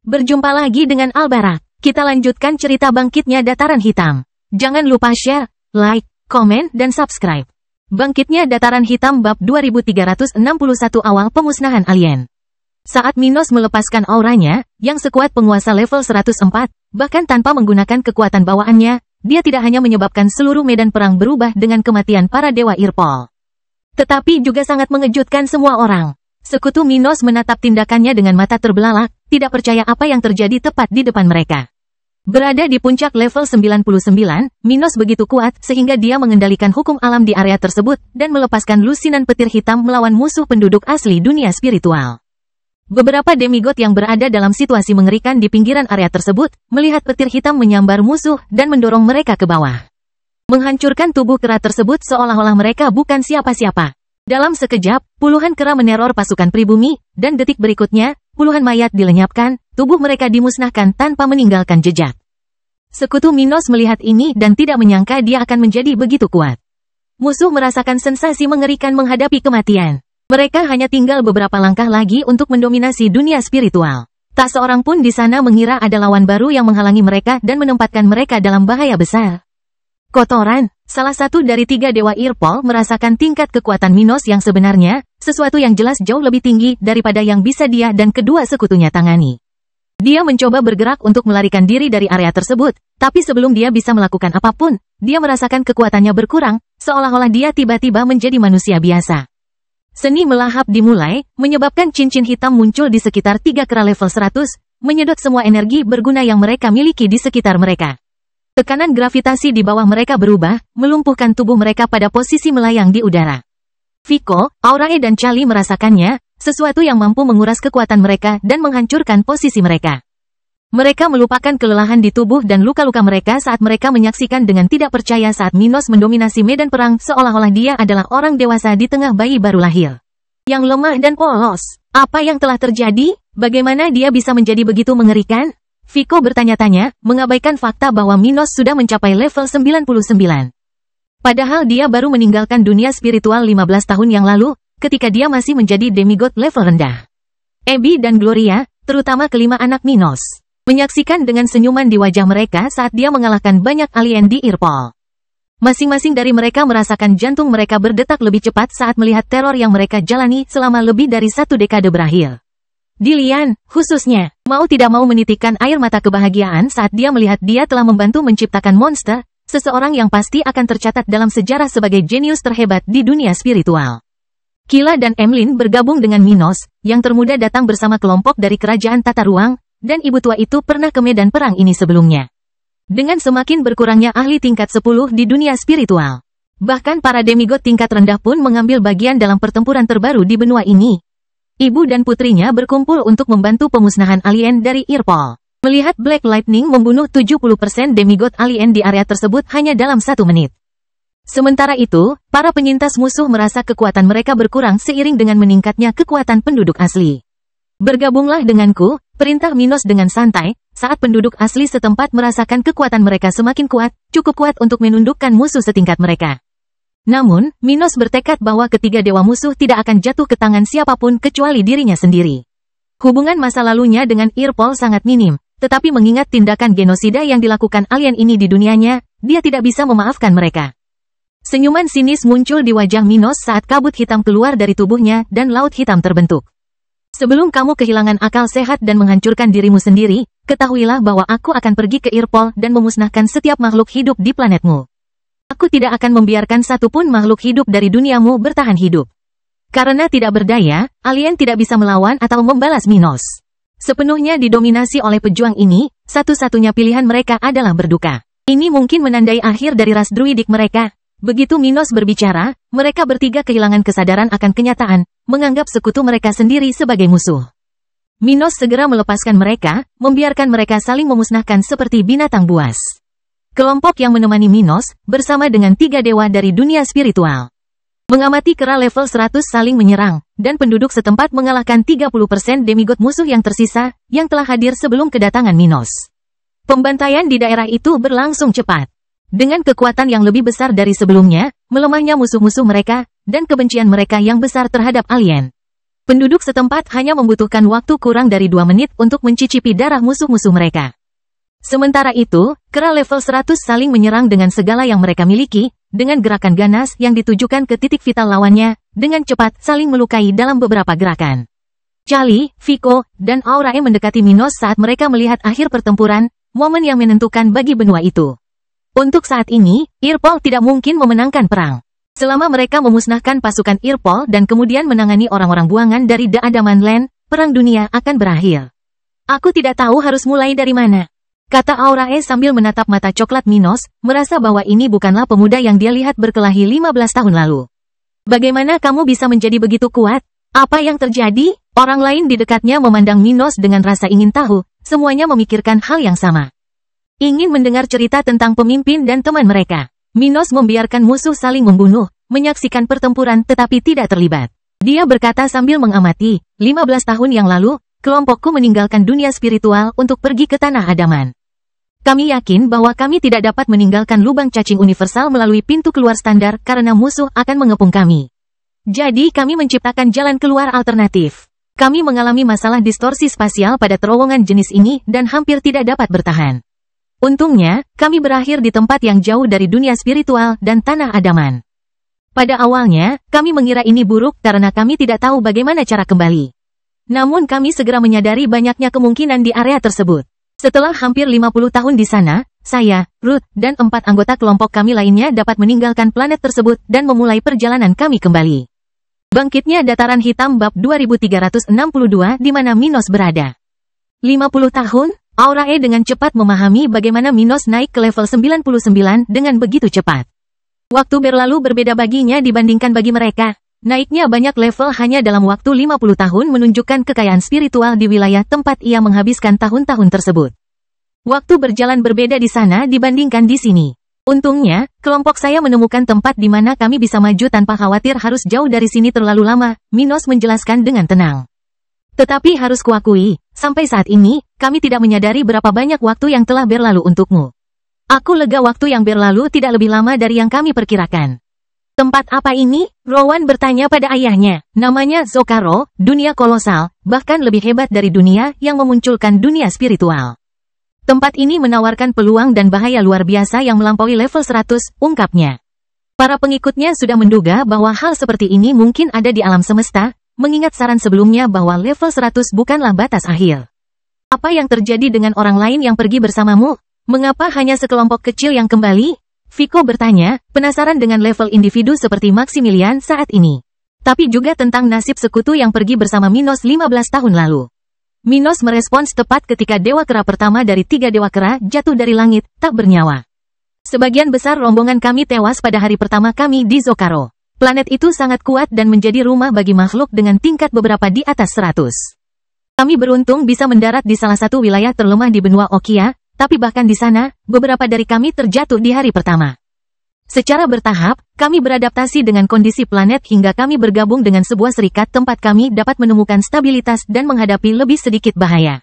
Berjumpa lagi dengan Albarak. Kita lanjutkan cerita bangkitnya Dataran Hitam. Jangan lupa share, like, komen, dan subscribe. Bangkitnya Dataran Hitam bab 2361 awal pemusnahan alien. Saat Minos melepaskan auranya, yang sekuat penguasa level 104, bahkan tanpa menggunakan kekuatan bawaannya, dia tidak hanya menyebabkan seluruh medan perang berubah dengan kematian para dewa Irpol. Tetapi juga sangat mengejutkan semua orang. Sekutu Minos menatap tindakannya dengan mata terbelalak, tidak percaya apa yang terjadi tepat di depan mereka. Berada di puncak level 99, Minos begitu kuat sehingga dia mengendalikan hukum alam di area tersebut dan melepaskan lusinan petir hitam melawan musuh penduduk asli dunia spiritual. Beberapa demigod yang berada dalam situasi mengerikan di pinggiran area tersebut, melihat petir hitam menyambar musuh dan mendorong mereka ke bawah. Menghancurkan tubuh kera tersebut seolah-olah mereka bukan siapa-siapa. Dalam sekejap, puluhan kera meneror pasukan pribumi, dan detik berikutnya, puluhan mayat dilenyapkan, tubuh mereka dimusnahkan tanpa meninggalkan jejak. Sekutu Minos melihat ini dan tidak menyangka dia akan menjadi begitu kuat. Musuh merasakan sensasi mengerikan menghadapi kematian. Mereka hanya tinggal beberapa langkah lagi untuk mendominasi dunia spiritual. Tak seorang pun di sana mengira ada lawan baru yang menghalangi mereka dan menempatkan mereka dalam bahaya besar. Kotoran, salah satu dari 3 dewa Irpol merasakan tingkat kekuatan Minos yang sebenarnya, sesuatu yang jelas jauh lebih tinggi daripada yang bisa dia dan kedua sekutunya tangani. Dia mencoba bergerak untuk melarikan diri dari area tersebut, tapi sebelum dia bisa melakukan apapun, dia merasakan kekuatannya berkurang, seolah-olah dia tiba-tiba menjadi manusia biasa. Seni melahap dimulai, menyebabkan cincin hitam muncul di sekitar 3 kera level 100, menyedot semua energi berguna yang mereka miliki di sekitar mereka. Tekanan gravitasi di bawah mereka berubah, melumpuhkan tubuh mereka pada posisi melayang di udara. Vico, Aurae dan Charlie merasakannya, sesuatu yang mampu menguras kekuatan mereka dan menghancurkan posisi mereka. Mereka melupakan kelelahan di tubuh dan luka-luka mereka saat mereka menyaksikan dengan tidak percaya saat Minos mendominasi medan perang seolah-olah dia adalah orang dewasa di tengah bayi baru lahir. Yang lemah dan polos. Apa yang telah terjadi? Bagaimana dia bisa menjadi begitu mengerikan? Vico bertanya-tanya, mengabaikan fakta bahwa Minos sudah mencapai level 99. Padahal dia baru meninggalkan dunia spiritual 15 tahun yang lalu, ketika dia masih menjadi demigod level rendah. Abby dan Gloria, terutama kelima anak Minos, menyaksikan dengan senyuman di wajah mereka saat dia mengalahkan banyak alien di Irpol. Masing-masing dari mereka merasakan jantung mereka berdetak lebih cepat saat melihat teror yang mereka jalani selama lebih dari 1 dekade berakhir. Dillian, khususnya, mau tidak mau menitikkan air mata kebahagiaan saat dia melihat dia telah membantu menciptakan monster, seseorang yang pasti akan tercatat dalam sejarah sebagai jenius terhebat di dunia spiritual. Kila dan Emlyn bergabung dengan Minos, yang termuda datang bersama kelompok dari kerajaan tata ruang, dan ibu tua itu pernah ke medan perang ini sebelumnya. Dengan semakin berkurangnya ahli tingkat 10 di dunia spiritual, bahkan para demigod tingkat rendah pun mengambil bagian dalam pertempuran terbaru di benua ini. Ibu dan putrinya berkumpul untuk membantu pemusnahan alien dari Irpol. Melihat Black Lightning membunuh 70% demigod alien di area tersebut hanya dalam 1 menit. Sementara itu, para penyintas musuh merasa kekuatan mereka berkurang seiring dengan meningkatnya kekuatan penduduk asli. Bergabunglah denganku, perintah Minos dengan santai, saat penduduk asli setempat merasakan kekuatan mereka semakin kuat, cukup kuat untuk menundukkan musuh setingkat mereka. Namun, Minos bertekad bahwa ketiga dewa musuh tidak akan jatuh ke tangan siapapun kecuali dirinya sendiri. Hubungan masa lalunya dengan Irpol sangat minim, tetapi mengingat tindakan genosida yang dilakukan alien ini di dunianya, dia tidak bisa memaafkan mereka. Senyuman sinis muncul di wajah Minos saat kabut hitam keluar dari tubuhnya dan laut hitam terbentuk. Sebelum kamu kehilangan akal sehat dan menghancurkan dirimu sendiri, ketahuilah bahwa aku akan pergi ke Irpol dan memusnahkan setiap makhluk hidup di planetmu. Aku tidak akan membiarkan satupun makhluk hidup dari duniamu bertahan hidup. Karena tidak berdaya, alien tidak bisa melawan atau membalas Minos. Sepenuhnya didominasi oleh pejuang ini, satu-satunya pilihan mereka adalah berduka. Ini mungkin menandai akhir dari ras druidik mereka. Begitu Minos berbicara, mereka bertiga kehilangan kesadaran akan kenyataan, menganggap sekutu mereka sendiri sebagai musuh. Minos segera melepaskan mereka, membiarkan mereka saling memusnahkan seperti binatang buas. Kelompok yang menemani Minos, bersama dengan 3 dewa dari dunia spiritual, mengamati kera level 100 saling menyerang, dan penduduk setempat mengalahkan 30% demigod musuh yang tersisa, yang telah hadir sebelum kedatangan Minos. Pembantaian di daerah itu berlangsung cepat. Dengan kekuatan yang lebih besar dari sebelumnya, melemahnya musuh-musuh mereka, dan kebencian mereka yang besar terhadap alien. Penduduk setempat hanya membutuhkan waktu kurang dari 2 menit untuk mencicipi darah musuh-musuh mereka. Sementara itu, kera level 100 saling menyerang dengan segala yang mereka miliki, dengan gerakan ganas yang ditujukan ke titik vital lawannya, dengan cepat saling melukai dalam beberapa gerakan. Charlie, Vico, dan Aurae mendekati Minos saat mereka melihat akhir pertempuran, momen yang menentukan bagi benua itu. Untuk saat ini, Irpol tidak mungkin memenangkan perang. Selama mereka memusnahkan pasukan Irpol dan kemudian menangani orang-orang buangan dari The Adamant Land, perang dunia akan berakhir. Aku tidak tahu harus mulai dari mana, kata Aurae sambil menatap mata coklat Minos, merasa bahwa ini bukanlah pemuda yang dia lihat berkelahi 15 tahun lalu. Bagaimana kamu bisa menjadi begitu kuat? Apa yang terjadi? Orang lain di dekatnya memandang Minos dengan rasa ingin tahu, semuanya memikirkan hal yang sama. Ingin mendengar cerita tentang pemimpin dan teman mereka. Minos membiarkan musuh saling membunuh, menyaksikan pertempuran tetapi tidak terlibat. Dia berkata sambil mengamati, 15 tahun yang lalu, kelompokku meninggalkan dunia spiritual untuk pergi ke tanah Adaman. Kami yakin bahwa kami tidak dapat meninggalkan lubang cacing universal melalui pintu keluar standar karena musuh akan mengepung kami. Jadi kami menciptakan jalan keluar alternatif. Kami mengalami masalah distorsi spasial pada terowongan jenis ini dan hampir tidak dapat bertahan. Untungnya, kami berakhir di tempat yang jauh dari dunia spiritual dan tanah Adaman. Pada awalnya, kami mengira ini buruk karena kami tidak tahu bagaimana cara kembali. Namun kami segera menyadari banyaknya kemungkinan di area tersebut. Setelah hampir 50 tahun di sana, saya, Ruth, dan 4 anggota kelompok kami lainnya dapat meninggalkan planet tersebut dan memulai perjalanan kami kembali. Bangkitnya Dataran Hitam bab 2362 di mana Minos berada. 50 tahun? Aurae dengan cepat memahami bagaimana Minos naik ke level 99 dengan begitu cepat. Waktu berlalu berbeda baginya dibandingkan bagi mereka. Naiknya banyak level hanya dalam waktu 50 tahun menunjukkan kekayaan spiritual di wilayah tempat ia menghabiskan tahun-tahun tersebut. Waktu berjalan berbeda di sana dibandingkan di sini. Untungnya, kelompok saya menemukan tempat di mana kami bisa maju tanpa khawatir harus jauh dari sini terlalu lama, Minos menjelaskan dengan tenang. Tetapi harus kuakui, sampai saat ini, kami tidak menyadari berapa banyak waktu yang telah berlalu untukmu. Aku lega waktu yang berlalu tidak lebih lama dari yang kami perkirakan. Tempat apa ini? Rowan bertanya pada ayahnya. Namanya Zokaro, dunia kolosal, bahkan lebih hebat dari dunia yang memunculkan dunia spiritual. Tempat ini menawarkan peluang dan bahaya luar biasa yang melampaui level 100, ungkapnya. Para pengikutnya sudah menduga bahwa hal seperti ini mungkin ada di alam semesta, mengingat saran sebelumnya bahwa level 100 bukanlah batas akhir. Apa yang terjadi dengan orang lain yang pergi bersamamu? Mengapa hanya sekelompok kecil yang kembali? Vico bertanya, penasaran dengan level individu seperti Maximilian saat ini. Tapi juga tentang nasib sekutu yang pergi bersama Minos 15 tahun lalu. Minos merespons tepat ketika dewa kera pertama dari 3 dewa kera jatuh dari langit, tak bernyawa. Sebagian besar rombongan kami tewas pada hari pertama kami di Zokaro. Planet itu sangat kuat dan menjadi rumah bagi makhluk dengan tingkat beberapa di atas 100. Kami beruntung bisa mendarat di salah satu wilayah terlemah di benua Okia, tapi bahkan di sana, beberapa dari kami terjatuh di hari pertama. Secara bertahap, kami beradaptasi dengan kondisi planet hingga kami bergabung dengan sebuah serikat tempat kami dapat menemukan stabilitas dan menghadapi lebih sedikit bahaya.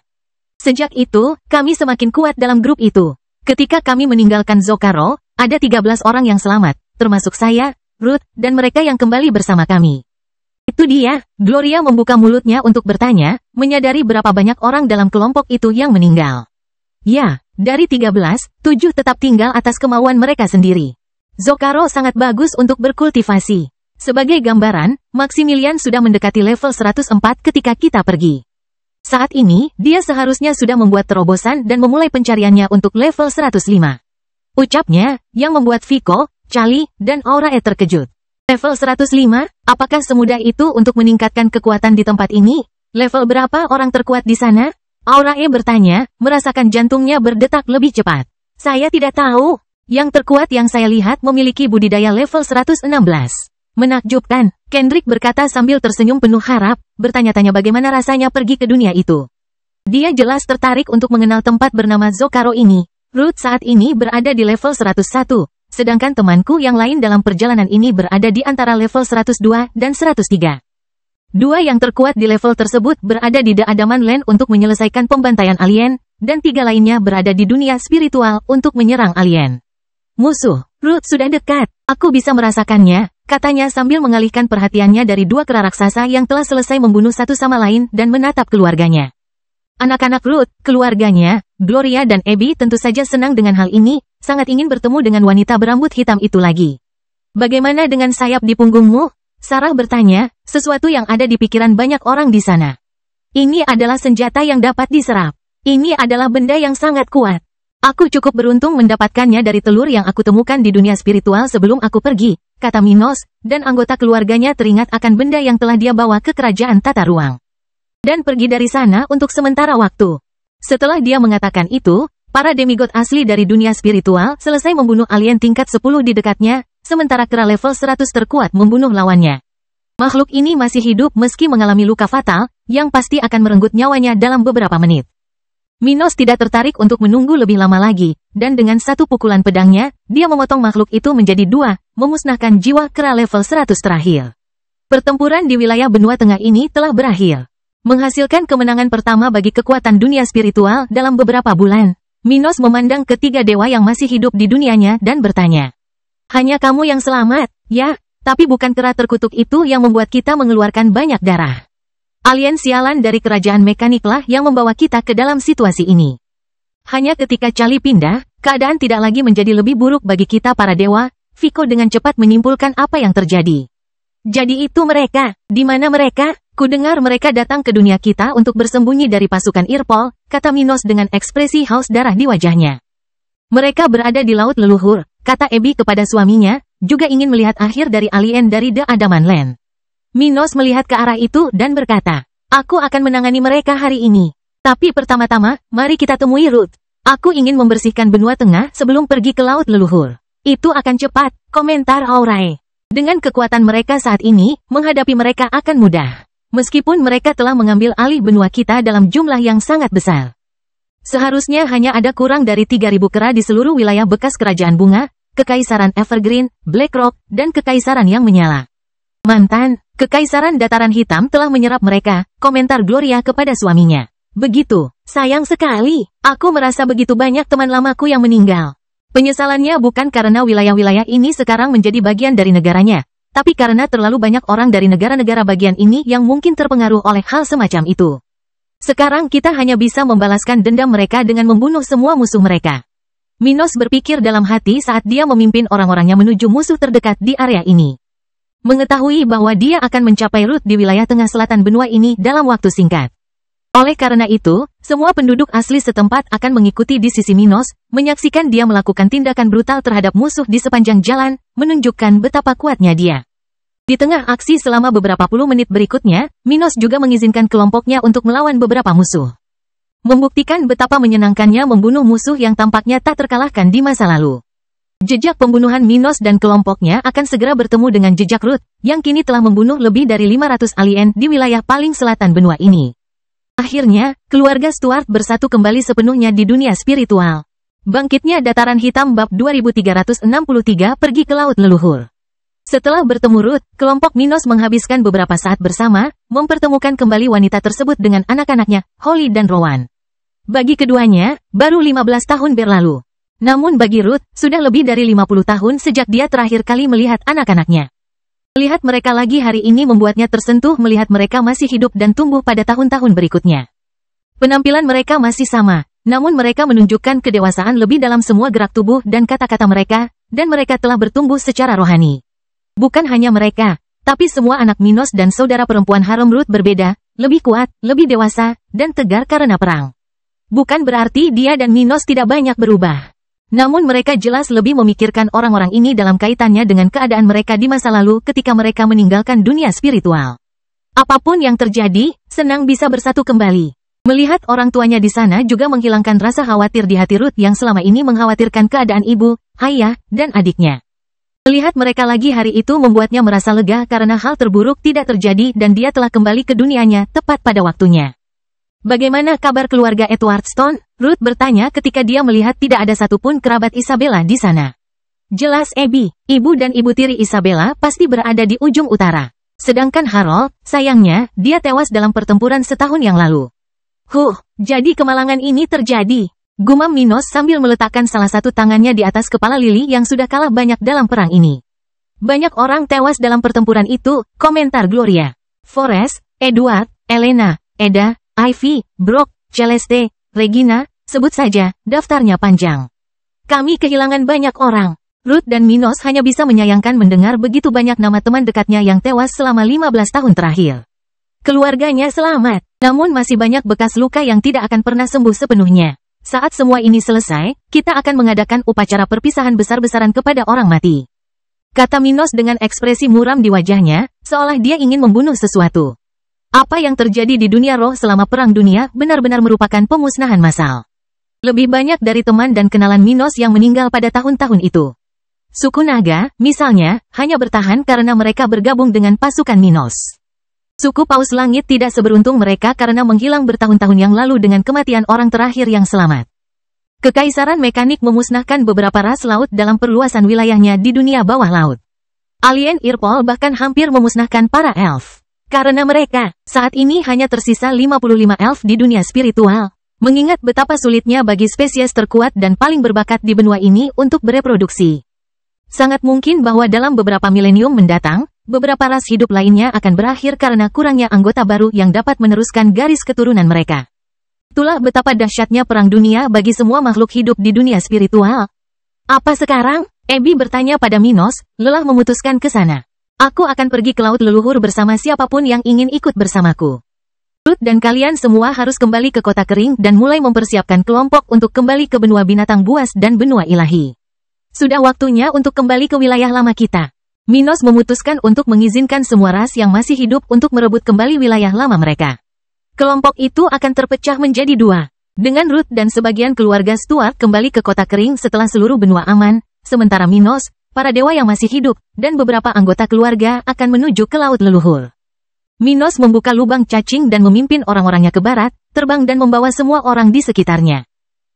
Sejak itu, kami semakin kuat dalam grup itu. Ketika kami meninggalkan Zokaro, ada 13 orang yang selamat, termasuk saya, Ruth, dan mereka yang kembali bersama kami. Itu dia, Gloria membuka mulutnya untuk bertanya, menyadari berapa banyak orang dalam kelompok itu yang meninggal. Ya, dari 13, 7 tetap tinggal atas kemauan mereka sendiri. Zokaro sangat bagus untuk berkultivasi. Sebagai gambaran, Maximilian sudah mendekati level 104 ketika kita pergi. Saat ini, dia seharusnya sudah membuat terobosan dan memulai pencariannya untuk level 105. Ucapnya, yang membuat Vico, Charlie, dan Aurae terkejut. Level 105, apakah semudah itu untuk meningkatkan kekuatan di tempat ini? Level berapa orang terkuat di sana? Aurae bertanya, merasakan jantungnya berdetak lebih cepat. Saya tidak tahu. Yang terkuat yang saya lihat memiliki budidaya level 116. Menakjubkan, Kendrick berkata sambil tersenyum penuh harap, bertanya-tanya bagaimana rasanya pergi ke dunia itu. Dia jelas tertarik untuk mengenal tempat bernama Zokaro ini. Ruth saat ini berada di level 101, sedangkan temanku yang lain dalam perjalanan ini berada di antara level 102 dan 103. Dua yang terkuat di level tersebut berada di The Adamant Land untuk menyelesaikan pembantaian alien, dan 3 lainnya berada di dunia spiritual untuk menyerang alien. Musuh, Ruth sudah dekat. Aku bisa merasakannya, katanya sambil mengalihkan perhatiannya dari dua kera raksasa yang telah selesai membunuh satu sama lain dan menatap keluarganya. Anak-anak Ruth, keluarganya, Gloria dan Abby tentu saja senang dengan hal ini, sangat ingin bertemu dengan wanita berambut hitam itu lagi. Bagaimana dengan sayap di punggungmu? Sarah bertanya, sesuatu yang ada di pikiran banyak orang di sana. Ini adalah senjata yang dapat diserap. Ini adalah benda yang sangat kuat. Aku cukup beruntung mendapatkannya dari telur yang aku temukan di dunia spiritual sebelum aku pergi, kata Minos, dan anggota keluarganya teringat akan benda yang telah dia bawa ke kerajaan tata ruang. Dan pergi dari sana untuk sementara waktu. Setelah dia mengatakan itu, para demigod asli dari dunia spiritual selesai membunuh alien tingkat 10 di dekatnya, sementara kera level 100 terkuat membunuh lawannya. Makhluk ini masih hidup meski mengalami luka fatal, yang pasti akan merenggut nyawanya dalam beberapa menit. Minos tidak tertarik untuk menunggu lebih lama lagi, dan dengan satu pukulan pedangnya, dia memotong makhluk itu menjadi dua, memusnahkan jiwa kera level 100 terakhir. Pertempuran di wilayah benua tengah ini telah berakhir. Menghasilkan kemenangan pertama bagi kekuatan dunia spiritual dalam beberapa bulan. Minos memandang ketiga dewa yang masih hidup di dunianya dan bertanya. Hanya kamu yang selamat, ya, tapi bukan kera terkutuk itu yang membuat kita mengeluarkan banyak darah. Alien sialan dari kerajaan mekaniklah yang membawa kita ke dalam situasi ini. Hanya ketika Charlie pindah, keadaan tidak lagi menjadi lebih buruk bagi kita para dewa. Vico dengan cepat menyimpulkan apa yang terjadi. Jadi itu mereka, di mana mereka? Kudengar mereka datang ke dunia kita untuk bersembunyi dari pasukan Irpol, kata Minos dengan ekspresi haus darah di wajahnya. Mereka berada di laut leluhur, kata Abby kepada suaminya, juga ingin melihat akhir dari alien dari The Adaman Land. Minos melihat ke arah itu dan berkata, aku akan menangani mereka hari ini. Tapi pertama-tama, mari kita temui Ruth. Aku ingin membersihkan benua tengah sebelum pergi ke laut leluhur. Itu akan cepat, komentar Aurai. Dengan kekuatan mereka saat ini, menghadapi mereka akan mudah. Meskipun mereka telah mengambil alih benua kita dalam jumlah yang sangat besar. Seharusnya hanya ada kurang dari 3.000 kera di seluruh wilayah bekas kerajaan bunga, Kekaisaran Evergreen, Blackrock, dan Kekaisaran yang menyala. Mantan, Kekaisaran Dataran Hitam telah menyerap mereka, komentar Gloria kepada suaminya. Begitu, sayang sekali, aku merasa begitu banyak teman lamaku yang meninggal. Penyesalannya bukan karena wilayah-wilayah ini sekarang menjadi bagian dari negaranya, tapi karena terlalu banyak orang dari negara-negara bagian ini yang mungkin terpengaruh oleh hal semacam itu. Sekarang kita hanya bisa membalaskan dendam mereka dengan membunuh semua musuh mereka. Minos berpikir dalam hati saat dia memimpin orang-orangnya menuju musuh terdekat di area ini. Mengetahui bahwa dia akan mencapai Ruth di wilayah tengah selatan benua ini dalam waktu singkat. Oleh karena itu, semua penduduk asli setempat akan mengikuti di sisi Minos, menyaksikan dia melakukan tindakan brutal terhadap musuh di sepanjang jalan, menunjukkan betapa kuatnya dia. Di tengah aksi selama beberapa puluh menit berikutnya, Minos juga mengizinkan kelompoknya untuk melawan beberapa musuh. Membuktikan betapa menyenangkannya membunuh musuh yang tampaknya tak terkalahkan di masa lalu. Jejak pembunuhan Minos dan kelompoknya akan segera bertemu dengan jejak Ruth, yang kini telah membunuh lebih dari 500 alien di wilayah paling selatan benua ini. Akhirnya, keluarga Stuart bersatu kembali sepenuhnya di dunia spiritual. Bangkitnya Dataran Hitam bab 2363 pergi ke laut leluhur. Setelah bertemu Ruth, kelompok Minos menghabiskan beberapa saat bersama, mempertemukan kembali wanita tersebut dengan anak-anaknya, Holly dan Rowan. Bagi keduanya, baru 15 tahun berlalu. Namun bagi Ruth, sudah lebih dari 50 tahun sejak dia terakhir kali melihat anak-anaknya. Melihat mereka lagi hari ini membuatnya tersentuh melihat mereka masih hidup dan tumbuh pada tahun-tahun berikutnya. Penampilan mereka masih sama, namun mereka menunjukkan kedewasaan lebih dalam semua gerak tubuh dan kata-kata mereka, dan mereka telah bertumbuh secara rohani. Bukan hanya mereka, tapi semua anak Minos dan saudara perempuan harem Ruth berbeda, lebih kuat, lebih dewasa, dan tegar karena perang. Bukan berarti dia dan Minos tidak banyak berubah. Namun mereka jelas lebih memikirkan orang-orang ini dalam kaitannya dengan keadaan mereka di masa lalu ketika mereka meninggalkan dunia spiritual. Apapun yang terjadi, senang bisa bersatu kembali. Melihat orang tuanya di sana juga menghilangkan rasa khawatir di hati Ruth yang selama ini mengkhawatirkan keadaan ibu, ayah, dan adiknya. Melihat mereka lagi hari itu membuatnya merasa lega karena hal terburuk tidak terjadi dan dia telah kembali ke dunianya tepat pada waktunya. Bagaimana kabar keluarga Edwardstone? Ruth bertanya ketika dia melihat tidak ada satupun kerabat Isabella di sana. Jelas Abby, ibu dan ibu tiri Isabella pasti berada di ujung utara. Sedangkan Harold, sayangnya, dia tewas dalam pertempuran setahun yang lalu. Jadi kemalangan ini terjadi. Gumam Minos sambil meletakkan salah satu tangannya di atas kepala Lily yang sudah kalah banyak dalam perang ini. Banyak orang tewas dalam pertempuran itu, komentar Gloria. Forrest, Edward, Elena, Eda, Ivy, Brock, Celeste, Regina, sebut saja, daftarnya panjang. Kami kehilangan banyak orang. Ruth dan Minos hanya bisa menyayangkan mendengar begitu banyak nama teman dekatnya yang tewas selama 15 tahun terakhir. Keluarganya selamat, namun masih banyak bekas luka yang tidak akan pernah sembuh sepenuhnya. Saat semua ini selesai, kita akan mengadakan upacara perpisahan besar-besaran kepada orang mati. Kata Minos dengan ekspresi muram di wajahnya, seolah dia ingin membunuh sesuatu. Apa yang terjadi di dunia roh selama Perang Dunia benar-benar merupakan pemusnahan massal. Lebih banyak dari teman dan kenalan Minos yang meninggal pada tahun-tahun itu. Suku Naga, misalnya, hanya bertahan karena mereka bergabung dengan pasukan Minos. Suku Paus Langit tidak seberuntung mereka karena menghilang bertahun-tahun yang lalu dengan kematian orang terakhir yang selamat. Kekaisaran Mekanik memusnahkan beberapa ras laut dalam perluasan wilayahnya di dunia bawah laut. Alien Irpol bahkan hampir memusnahkan para elf. Karena mereka, saat ini hanya tersisa 55 elf di dunia spiritual. Mengingat betapa sulitnya bagi spesies terkuat dan paling berbakat di benua ini untuk bereproduksi. Sangat mungkin bahwa dalam beberapa milenium mendatang, beberapa ras hidup lainnya akan berakhir karena kurangnya anggota baru yang dapat meneruskan garis keturunan mereka. Itulah betapa dahsyatnya perang dunia bagi semua makhluk hidup di dunia spiritual. Apa sekarang? Abby bertanya pada Minos, lelah memutuskan ke sana. Aku akan pergi ke laut leluhur bersama siapapun yang ingin ikut bersamaku. Ruth dan kalian semua harus kembali ke kota kering dan mulai mempersiapkan kelompok untuk kembali ke benua binatang buas dan benua ilahi. Sudah waktunya untuk kembali ke wilayah lama kita. Minos memutuskan untuk mengizinkan semua ras yang masih hidup untuk merebut kembali wilayah lama mereka. Kelompok itu akan terpecah menjadi dua. Dengan Ruth dan sebagian keluarga Stuart kembali ke kota kering setelah seluruh benua aman, sementara Minos, para dewa yang masih hidup, dan beberapa anggota keluarga akan menuju ke laut leluhur. Minos membuka lubang cacing dan memimpin orang-orangnya ke barat, terbang dan membawa semua orang di sekitarnya.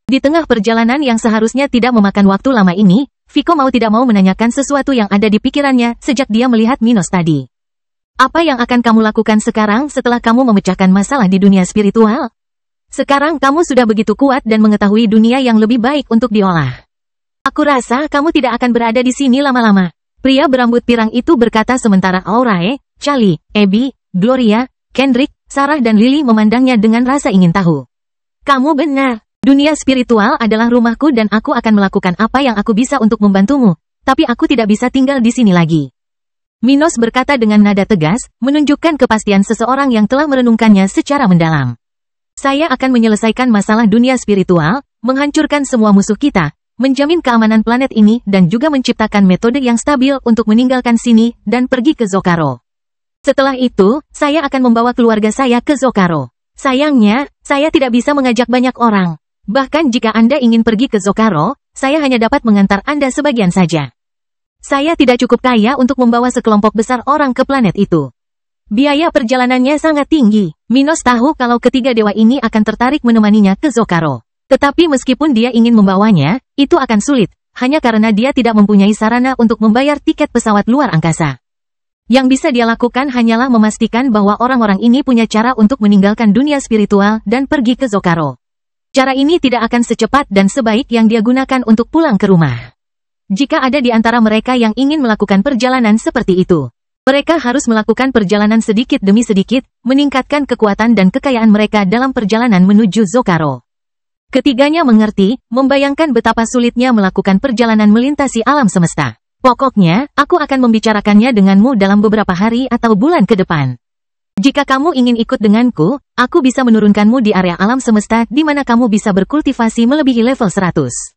Di tengah perjalanan yang seharusnya tidak memakan waktu lama ini, Vico mau tidak mau menanyakan sesuatu yang ada di pikirannya sejak dia melihat Minos tadi. Apa yang akan kamu lakukan sekarang setelah kamu memecahkan masalah di dunia spiritual? Sekarang kamu sudah begitu kuat dan mengetahui dunia yang lebih baik untuk diolah. Aku rasa kamu tidak akan berada di sini lama-lama. Pria berambut pirang itu berkata sementara Aurae, Charlie, Abby, Gloria, Kendrick, Sarah dan Lily memandangnya dengan rasa ingin tahu. Kamu benar. Dunia spiritual adalah rumahku dan aku akan melakukan apa yang aku bisa untuk membantumu. Tapi aku tidak bisa tinggal di sini lagi. Minos berkata dengan nada tegas, menunjukkan kepastian seseorang yang telah merenungkannya secara mendalam. Saya akan menyelesaikan masalah dunia spiritual, menghancurkan semua musuh kita, menjamin keamanan planet ini dan juga menciptakan metode yang stabil untuk meninggalkan sini dan pergi ke Zokaro. Setelah itu, saya akan membawa keluarga saya ke Zokaro. Sayangnya, saya tidak bisa mengajak banyak orang. Bahkan jika Anda ingin pergi ke Zokaro, saya hanya dapat mengantar Anda sebagian saja. Saya tidak cukup kaya untuk membawa sekelompok besar orang ke planet itu. Biaya perjalanannya sangat tinggi. Minos tahu kalau ketiga dewa ini akan tertarik menemaninya ke Zokaro. Tetapi meskipun dia ingin membawanya, itu akan sulit, hanya karena dia tidak mempunyai sarana untuk membayar tiket pesawat luar angkasa. Yang bisa dia lakukan hanyalah memastikan bahwa orang-orang ini punya cara untuk meninggalkan dunia spiritual dan pergi ke Zokaro. Cara ini tidak akan secepat dan sebaik yang dia gunakan untuk pulang ke rumah. Jika ada di antara mereka yang ingin melakukan perjalanan seperti itu, mereka harus melakukan perjalanan sedikit demi sedikit, meningkatkan kekuatan dan kekayaan mereka dalam perjalanan menuju Zokaro. Ketiganya mengerti, membayangkan betapa sulitnya melakukan perjalanan melintasi alam semesta. Pokoknya, aku akan membicarakannya denganmu dalam beberapa hari atau bulan ke depan. Jika kamu ingin ikut denganku, aku bisa menurunkanmu di area alam semesta di mana kamu bisa berkultivasi melebihi level 100.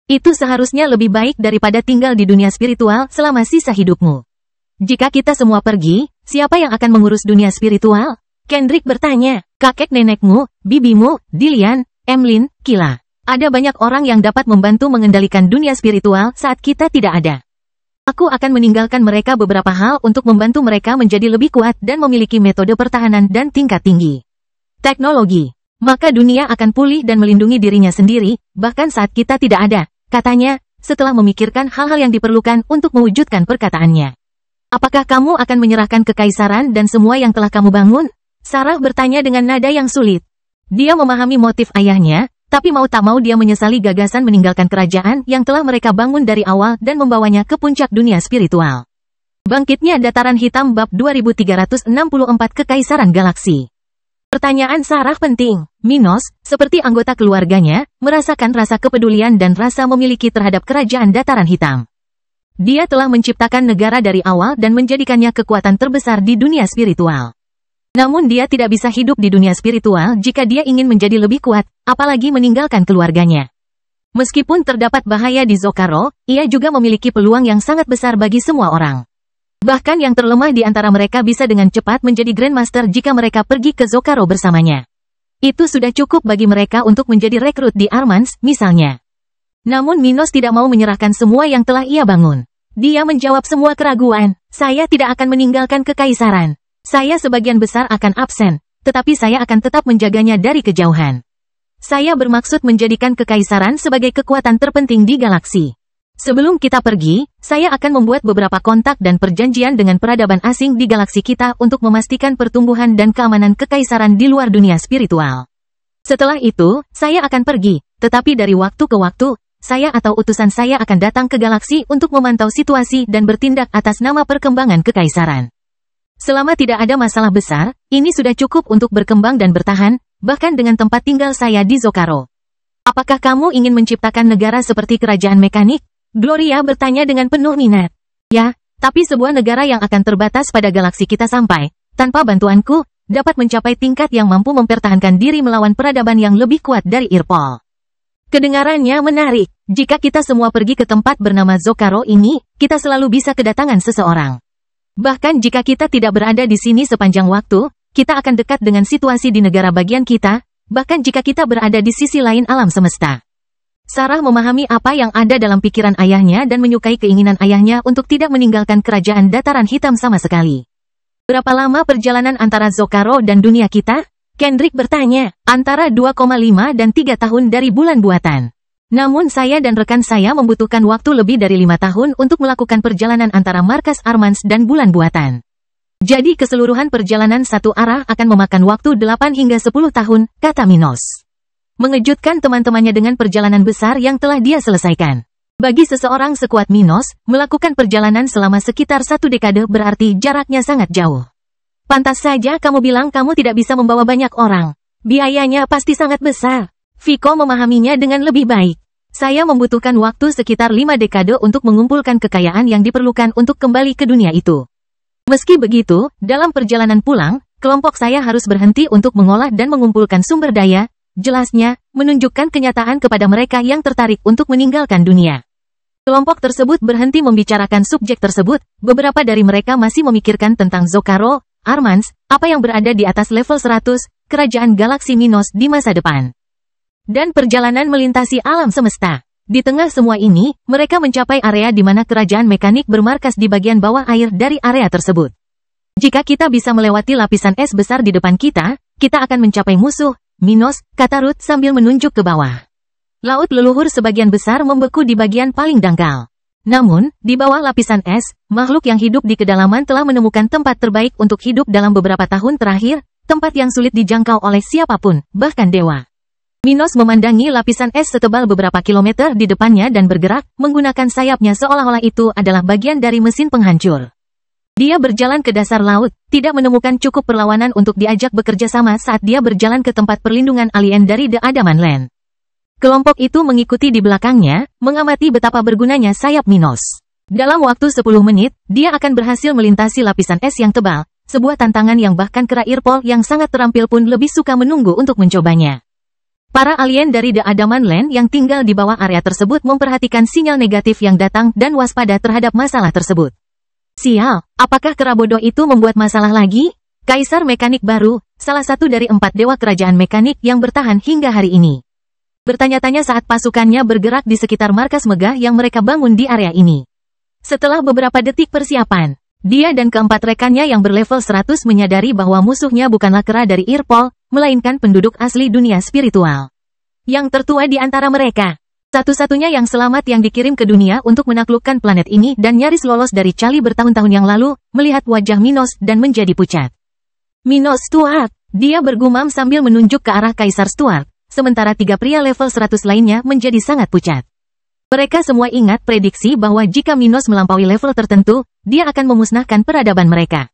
Itu seharusnya lebih baik daripada tinggal di dunia spiritual selama sisa hidupmu. Jika kita semua pergi, siapa yang akan mengurus dunia spiritual? Kendrick bertanya, kakek nenekmu, bibimu, Dilian, Emlyn, Kila. Ada banyak orang yang dapat membantu mengendalikan dunia spiritual saat kita tidak ada. Aku akan meninggalkan mereka beberapa hal untuk membantu mereka menjadi lebih kuat dan memiliki metode pertahanan dan tingkat tinggi. Teknologi. Maka dunia akan pulih dan melindungi dirinya sendiri, bahkan saat kita tidak ada, katanya, setelah memikirkan hal-hal yang diperlukan untuk mewujudkan perkataannya. Apakah kamu akan menyerahkan kekaisaran dan semua yang telah kamu bangun? Sarah bertanya dengan nada yang sulit. Dia memahami motif ayahnya, tapi mau tak mau dia menyesali gagasan meninggalkan kerajaan yang telah mereka bangun dari awal dan membawanya ke puncak dunia spiritual. Bangkitnya Dataran Hitam Bab 2364 Kekaisaran Galaksi. Pertanyaan Sarah penting. Minos, seperti anggota keluarganya, merasakan rasa kepedulian dan rasa memiliki terhadap kerajaan Dataran Hitam. Dia telah menciptakan negara dari awal dan menjadikannya kekuatan terbesar di dunia spiritual. Namun dia tidak bisa hidup di dunia spiritual jika dia ingin menjadi lebih kuat, apalagi meninggalkan keluarganya. Meskipun terdapat bahaya di Zocaro, ia juga memiliki peluang yang sangat besar bagi semua orang. Bahkan yang terlemah di antara mereka bisa dengan cepat menjadi Grandmaster jika mereka pergi ke Zocaro bersamanya. Itu sudah cukup bagi mereka untuk menjadi rekrut di Armans, misalnya. Namun Minos tidak mau menyerahkan semua yang telah ia bangun. Dia menjawab semua keraguan. Saya tidak akan meninggalkan kekaisaran. Saya sebagian besar akan absen, tetapi saya akan tetap menjaganya dari kejauhan. Saya bermaksud menjadikan kekaisaran sebagai kekuatan terpenting di galaksi. Sebelum kita pergi, saya akan membuat beberapa kontak dan perjanjian dengan peradaban asing di galaksi kita untuk memastikan pertumbuhan dan keamanan kekaisaran di luar dunia spiritual. Setelah itu, saya akan pergi, tetapi dari waktu ke waktu, saya atau utusan saya akan datang ke galaksi untuk memantau situasi dan bertindak atas nama perkembangan kekaisaran. Selama tidak ada masalah besar, ini sudah cukup untuk berkembang dan bertahan, bahkan dengan tempat tinggal saya di Zocaro. Apakah kamu ingin menciptakan negara seperti kerajaan mekanik? Gloria bertanya dengan penuh minat. Ya, tapi sebuah negara yang akan terbatas pada galaksi kita sampai, tanpa bantuanku, dapat mencapai tingkat yang mampu mempertahankan diri melawan peradaban yang lebih kuat dari Irpol. Kedengarannya menarik. Jika kita semua pergi ke tempat bernama Zocaro ini, kita selalu bisa kedatangan seseorang. Bahkan jika kita tidak berada di sini sepanjang waktu, kita akan dekat dengan situasi di negara bagian kita, bahkan jika kita berada di sisi lain alam semesta. Sarah memahami apa yang ada dalam pikiran ayahnya dan menyukai keinginan ayahnya untuk tidak meninggalkan kerajaan Dataran Hitam sama sekali. Berapa lama perjalanan antara Zocaro dan dunia kita? Kendrick bertanya. Antara 2,5 dan 3 tahun dari bulan buatan. Namun saya dan rekan saya membutuhkan waktu lebih dari 5 tahun untuk melakukan perjalanan antara markas Armans dan bulan buatan. Jadi keseluruhan perjalanan satu arah akan memakan waktu 8 hingga 10 tahun, kata Minos. Mengejutkan teman-temannya dengan perjalanan besar yang telah dia selesaikan. Bagi seseorang sekuat Minos, melakukan perjalanan selama sekitar 1 dekade berarti jaraknya sangat jauh. Pantas saja kamu bilang kamu tidak bisa membawa banyak orang. Biayanya pasti sangat besar. Viko memahaminya dengan lebih baik. Saya membutuhkan waktu sekitar 5 dekade untuk mengumpulkan kekayaan yang diperlukan untuk kembali ke dunia itu. Meski begitu, dalam perjalanan pulang, kelompok saya harus berhenti untuk mengolah dan mengumpulkan sumber daya. Jelasnya, menunjukkan kenyataan kepada mereka yang tertarik untuk meninggalkan dunia. Kelompok tersebut berhenti membicarakan subjek tersebut, beberapa dari mereka masih memikirkan tentang Zocaro, Armans, apa yang berada di atas level 100, kerajaan galaksi Minos di masa depan. Dan perjalanan melintasi alam semesta. Di tengah semua ini, mereka mencapai area di mana kerajaan mekanik bermarkas di bagian bawah air dari area tersebut. Jika kita bisa melewati lapisan es besar di depan kita, kita akan mencapai musuh. Minos, kata Ruth sambil menunjuk ke bawah. Laut leluhur sebagian besar membeku di bagian paling dangkal. Namun, di bawah lapisan es, makhluk yang hidup di kedalaman telah menemukan tempat terbaik untuk hidup dalam beberapa tahun terakhir, tempat yang sulit dijangkau oleh siapapun, bahkan dewa. Minos memandangi lapisan es setebal beberapa kilometer di depannya dan bergerak, menggunakan sayapnya seolah-olah itu adalah bagian dari mesin penghancur. Dia berjalan ke dasar laut, tidak menemukan cukup perlawanan untuk diajak bekerja sama saat dia berjalan ke tempat perlindungan alien dari The Adaman Land. Kelompok itu mengikuti di belakangnya, mengamati betapa bergunanya sayap Minos. Dalam waktu 10 menit, dia akan berhasil melintasi lapisan es yang tebal, sebuah tantangan yang bahkan kera Irpol yang sangat terampil pun lebih suka menunggu untuk mencobanya. Para alien dari The Adaman Land yang tinggal di bawah area tersebut memperhatikan sinyal negatif yang datang dan waspada terhadap masalah tersebut. Sial, apakah kera bodoh itu membuat masalah lagi? Kaisar mekanik baru, salah satu dari 4 dewa kerajaan mekanik yang bertahan hingga hari ini. Bertanya-tanya saat pasukannya bergerak di sekitar markas megah yang mereka bangun di area ini. Setelah beberapa detik persiapan, dia dan keempat rekannya yang berlevel 100 menyadari bahwa musuhnya bukanlah kera dari Irpol, melainkan penduduk asli dunia spiritual. Yang tertua di antara mereka. Satu-satunya yang selamat yang dikirim ke dunia untuk menaklukkan planet ini dan nyaris lolos dari cali bertahun-tahun yang lalu, melihat wajah Minos dan menjadi pucat. Minos Stuart, dia bergumam sambil menunjuk ke arah Kaisar Stuart, sementara 3 pria level 100 lainnya menjadi sangat pucat. Mereka semua ingat prediksi bahwa jika Minos melampaui level tertentu, dia akan memusnahkan peradaban mereka.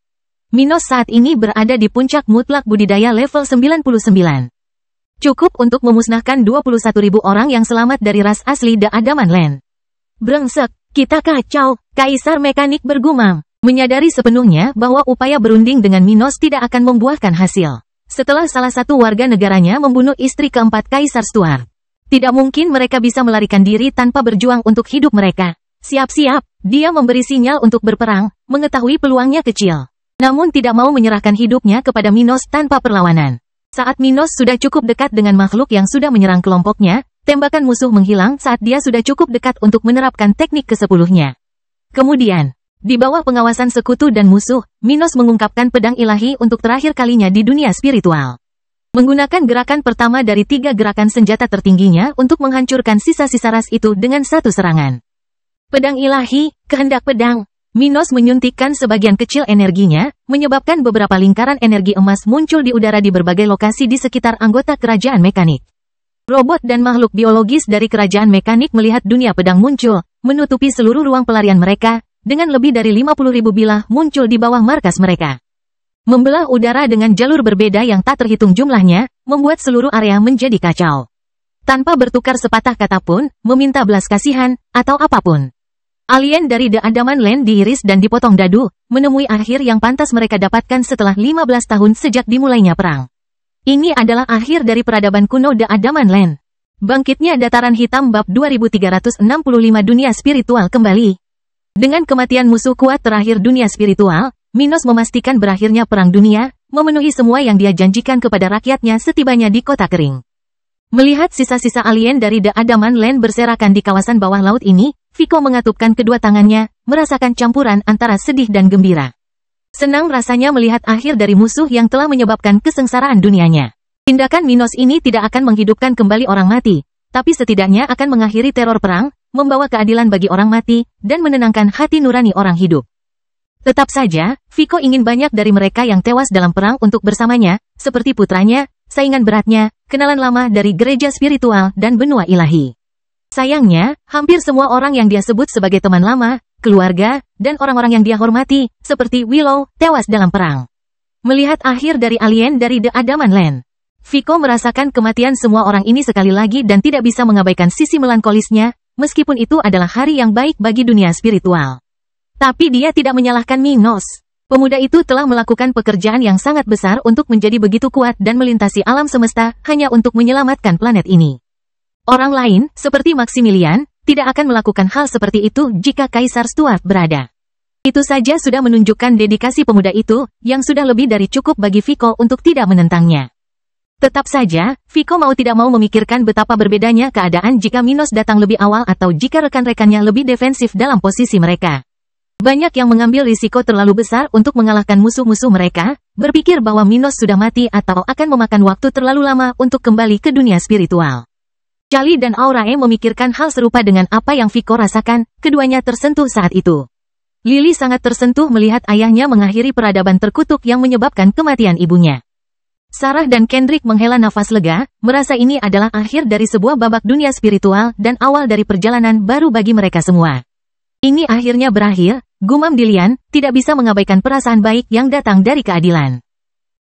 Minos saat ini berada di puncak mutlak budidaya level 99. Cukup untuk memusnahkan 21.000 orang yang selamat dari ras asli The Adaman Land. Brengsek, kita kacau, Kaisar Mekanik bergumam. Menyadari sepenuhnya bahwa upaya berunding dengan Minos tidak akan membuahkan hasil. Setelah salah satu warga negaranya membunuh istri keempat Kaisar Stuart. Tidak mungkin mereka bisa melarikan diri tanpa berjuang untuk hidup mereka. Siap-siap, dia memberi sinyal untuk berperang, mengetahui peluangnya kecil. Namun tidak mau menyerahkan hidupnya kepada Minos tanpa perlawanan. Saat Minos sudah cukup dekat dengan makhluk yang sudah menyerang kelompoknya, tembakan musuh menghilang saat dia sudah cukup dekat untuk menerapkan teknik ke-10-nya. Kemudian, di bawah pengawasan sekutu dan musuh, Minos mengungkapkan pedang ilahi untuk terakhir kalinya di dunia spiritual. Menggunakan gerakan pertama dari 3 gerakan senjata tertingginya untuk menghancurkan sisa-sisa ras itu dengan satu serangan. Pedang ilahi, kehendak pedang. Minos menyuntikkan sebagian kecil energinya, menyebabkan beberapa lingkaran energi emas muncul di udara di berbagai lokasi di sekitar anggota kerajaan mekanik. Robot dan makhluk biologis dari kerajaan mekanik melihat dunia pedang muncul, menutupi seluruh ruang pelarian mereka, dengan lebih dari 50.000 bilah muncul di bawah markas mereka. Membelah udara dengan jalur berbeda yang tak terhitung jumlahnya, membuat seluruh area menjadi kacau. Tanpa bertukar sepatah kata pun, meminta belas kasihan, atau apapun. Alien dari The Adaman Land diiris dan dipotong dadu, menemui akhir yang pantas mereka dapatkan setelah 15 tahun sejak dimulainya perang. Ini adalah akhir dari peradaban kuno The Adaman Land. Bangkitnya Dataran Hitam bab 2365 dunia spiritual kembali. Dengan kematian musuh kuat terakhir dunia spiritual, Minos memastikan berakhirnya perang dunia, memenuhi semua yang dia janjikan kepada rakyatnya setibanya di kota kering. Melihat sisa-sisa alien dari The Adaman Land berserakan di kawasan bawah laut ini, Vico mengatupkan kedua tangannya, merasakan campuran antara sedih dan gembira. Senang rasanya melihat akhir dari musuh yang telah menyebabkan kesengsaraan dunianya. Tindakan Minos ini tidak akan menghidupkan kembali orang mati, tapi setidaknya akan mengakhiri teror perang, membawa keadilan bagi orang mati, dan menenangkan hati nurani orang hidup. Tetap saja, Vico ingin banyak dari mereka yang tewas dalam perang untuk bersamanya, seperti putranya, saingan beratnya, kenalan lama dari gereja spiritual dan benua ilahi. Sayangnya, hampir semua orang yang dia sebut sebagai teman lama, keluarga, dan orang-orang yang dia hormati, seperti Willow, tewas dalam perang. Melihat akhir dari alien dari The Adaman Land, Vico merasakan kematian semua orang ini sekali lagi dan tidak bisa mengabaikan sisi melankolisnya, meskipun itu adalah hari yang baik bagi dunia spiritual. Tapi dia tidak menyalahkan Minos. Pemuda itu telah melakukan pekerjaan yang sangat besar untuk menjadi begitu kuat dan melintasi alam semesta hanya untuk menyelamatkan planet ini. Orang lain, seperti Maximilian, tidak akan melakukan hal seperti itu jika Kaisar Stuart berada. Itu saja sudah menunjukkan dedikasi pemuda itu, yang sudah lebih dari cukup bagi Vico untuk tidak menentangnya. Tetap saja, Vico mau tidak mau memikirkan betapa berbedanya keadaan jika Minos datang lebih awal atau jika rekan-rekannya lebih defensif dalam posisi mereka. Banyak yang mengambil risiko terlalu besar untuk mengalahkan musuh-musuh mereka, berpikir bahwa Minos sudah mati atau akan memakan waktu terlalu lama untuk kembali ke dunia spiritual. Charlie dan Aurae memikirkan hal serupa dengan apa yang Vico rasakan, keduanya tersentuh saat itu. Lily sangat tersentuh melihat ayahnya mengakhiri peradaban terkutuk yang menyebabkan kematian ibunya. Sarah dan Kendrick menghela nafas lega, merasa ini adalah akhir dari sebuah babak dunia spiritual dan awal dari perjalanan baru bagi mereka semua. Ini akhirnya berakhir, gumam Dillian, tidak bisa mengabaikan perasaan baik yang datang dari keadilan.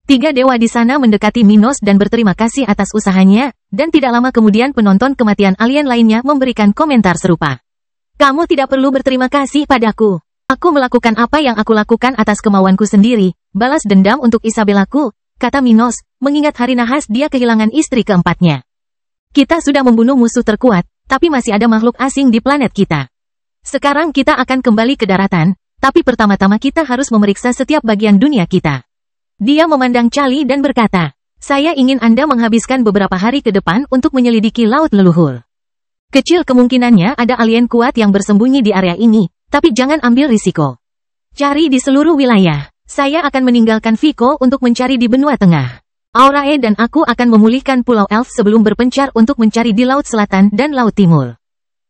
3 dewa di sana mendekati Minos dan berterima kasih atas usahanya, dan tidak lama kemudian penonton kematian alien lainnya memberikan komentar serupa. Kamu tidak perlu berterima kasih padaku. Aku melakukan apa yang aku lakukan atas kemauanku sendiri, balas dendam untuk Isabellaku, kata Minos, mengingat hari nahas dia kehilangan istri keempatnya. Kita sudah membunuh musuh terkuat, tapi masih ada makhluk asing di planet kita. Sekarang kita akan kembali ke daratan, tapi pertama-tama kita harus memeriksa setiap bagian dunia kita. Dia memandang Charlie dan berkata, saya ingin Anda menghabiskan beberapa hari ke depan untuk menyelidiki laut leluhur. Kecil kemungkinannya ada alien kuat yang bersembunyi di area ini, tapi jangan ambil risiko. Cari di seluruh wilayah. Saya akan meninggalkan Vico untuk mencari di benua tengah. Aurae dan aku akan memulihkan Pulau Elf sebelum berpencar untuk mencari di Laut Selatan dan Laut Timur.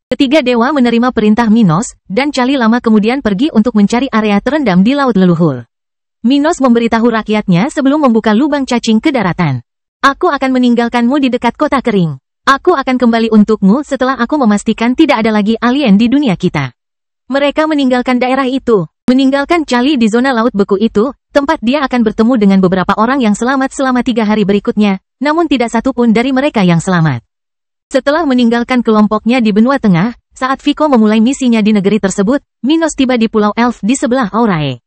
Ketiga dewa menerima perintah Minos, dan Charlie lama kemudian pergi untuk mencari area terendam di Laut Leluhur. Minos memberitahu rakyatnya sebelum membuka lubang cacing ke daratan. Aku akan meninggalkanmu di dekat kota kering. Aku akan kembali untukmu setelah aku memastikan tidak ada lagi alien di dunia kita. Mereka meninggalkan daerah itu. Meninggalkan Charlie di zona laut beku itu, tempat dia akan bertemu dengan beberapa orang yang selamat selama 3 hari berikutnya, namun tidak satu pun dari mereka yang selamat. Setelah meninggalkan kelompoknya di benua tengah, saat Vico memulai misinya di negeri tersebut, Minos tiba di Pulau Elf di sebelah Aurae.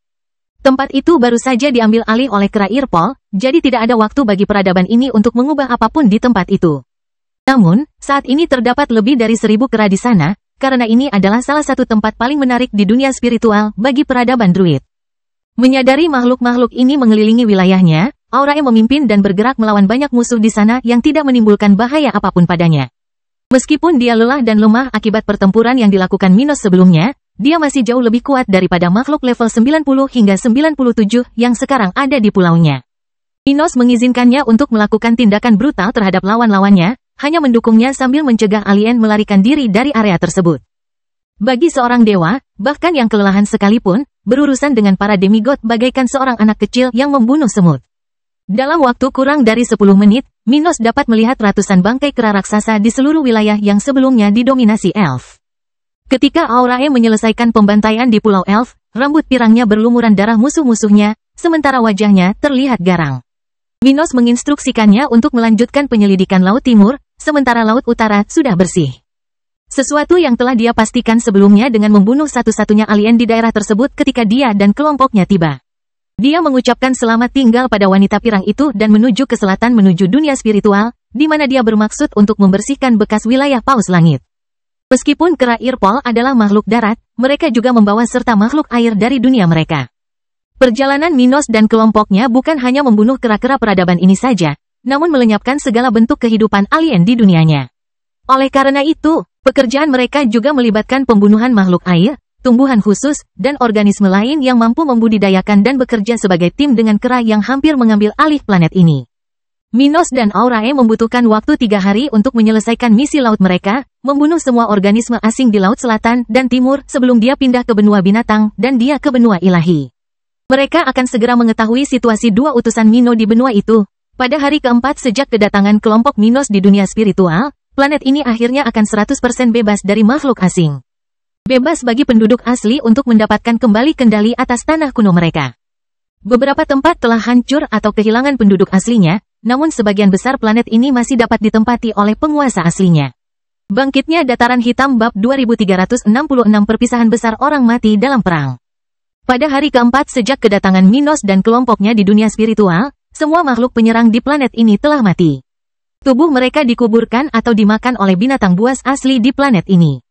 Tempat itu baru saja diambil alih oleh kera Irpol, jadi tidak ada waktu bagi peradaban ini untuk mengubah apapun di tempat itu. Namun, saat ini terdapat lebih dari 1000 kera di sana, karena ini adalah salah satu tempat paling menarik di dunia spiritual bagi peradaban druid. Menyadari makhluk-makhluk ini mengelilingi wilayahnya, Aurae memimpin dan bergerak melawan banyak musuh di sana yang tidak menimbulkan bahaya apapun padanya. Meskipun dia lelah dan lemah akibat pertempuran yang dilakukan Minos sebelumnya, dia masih jauh lebih kuat daripada makhluk level 90 hingga 97 yang sekarang ada di pulaunya. Minos mengizinkannya untuk melakukan tindakan brutal terhadap lawan-lawannya, hanya mendukungnya sambil mencegah alien melarikan diri dari area tersebut. Bagi seorang dewa, bahkan yang kelelahan sekalipun, berurusan dengan para demigod bagaikan seorang anak kecil yang membunuh semut. Dalam waktu kurang dari 10 menit, Minos dapat melihat ratusan bangkai kera raksasa di seluruh wilayah yang sebelumnya didominasi elf. Ketika Aurae menyelesaikan pembantaian di Pulau Elf, rambut pirangnya berlumuran darah musuh-musuhnya, sementara wajahnya terlihat garang. Minos menginstruksikannya untuk melanjutkan penyelidikan Laut Timur, sementara Laut Utara sudah bersih. Sesuatu yang telah dia pastikan sebelumnya dengan membunuh satu-satunya alien di daerah tersebut ketika dia dan kelompoknya tiba. Dia mengucapkan selamat tinggal pada wanita pirang itu dan menuju ke selatan menuju dunia spiritual, di mana dia bermaksud untuk membersihkan bekas wilayah paus langit. Meskipun kera Irpol adalah makhluk darat, mereka juga membawa serta makhluk air dari dunia mereka. Perjalanan Minos dan kelompoknya bukan hanya membunuh kera-kera peradaban ini saja, namun melenyapkan segala bentuk kehidupan alien di dunianya. Oleh karena itu, pekerjaan mereka juga melibatkan pembunuhan makhluk air, tumbuhan khusus, dan organisme lain yang mampu membudidayakan dan bekerja sebagai tim dengan kera yang hampir mengambil alih planet ini. Minos dan Aurae membutuhkan waktu 3 hari untuk menyelesaikan misi laut mereka, membunuh semua organisme asing di Laut Selatan dan Timur sebelum dia pindah ke benua binatang dan dia ke benua ilahi. Mereka akan segera mengetahui situasi 2 utusan Mino di benua itu. Pada hari keempat sejak kedatangan kelompok Minos di dunia spiritual, planet ini akhirnya akan 100% bebas dari makhluk asing. Bebas bagi penduduk asli untuk mendapatkan kembali kendali atas tanah kuno mereka. Beberapa tempat telah hancur atau kehilangan penduduk aslinya, namun sebagian besar planet ini masih dapat ditempati oleh penguasa aslinya. Bangkitnya Dataran Hitam Bab 2366 Perpisahan Besar Orang Mati dalam Perang. Pada hari keempat sejak kedatangan Minos dan kelompoknya di dunia spiritual, semua makhluk penyerang di planet ini telah mati. Tubuh mereka dikuburkan atau dimakan oleh binatang buas asli di planet ini.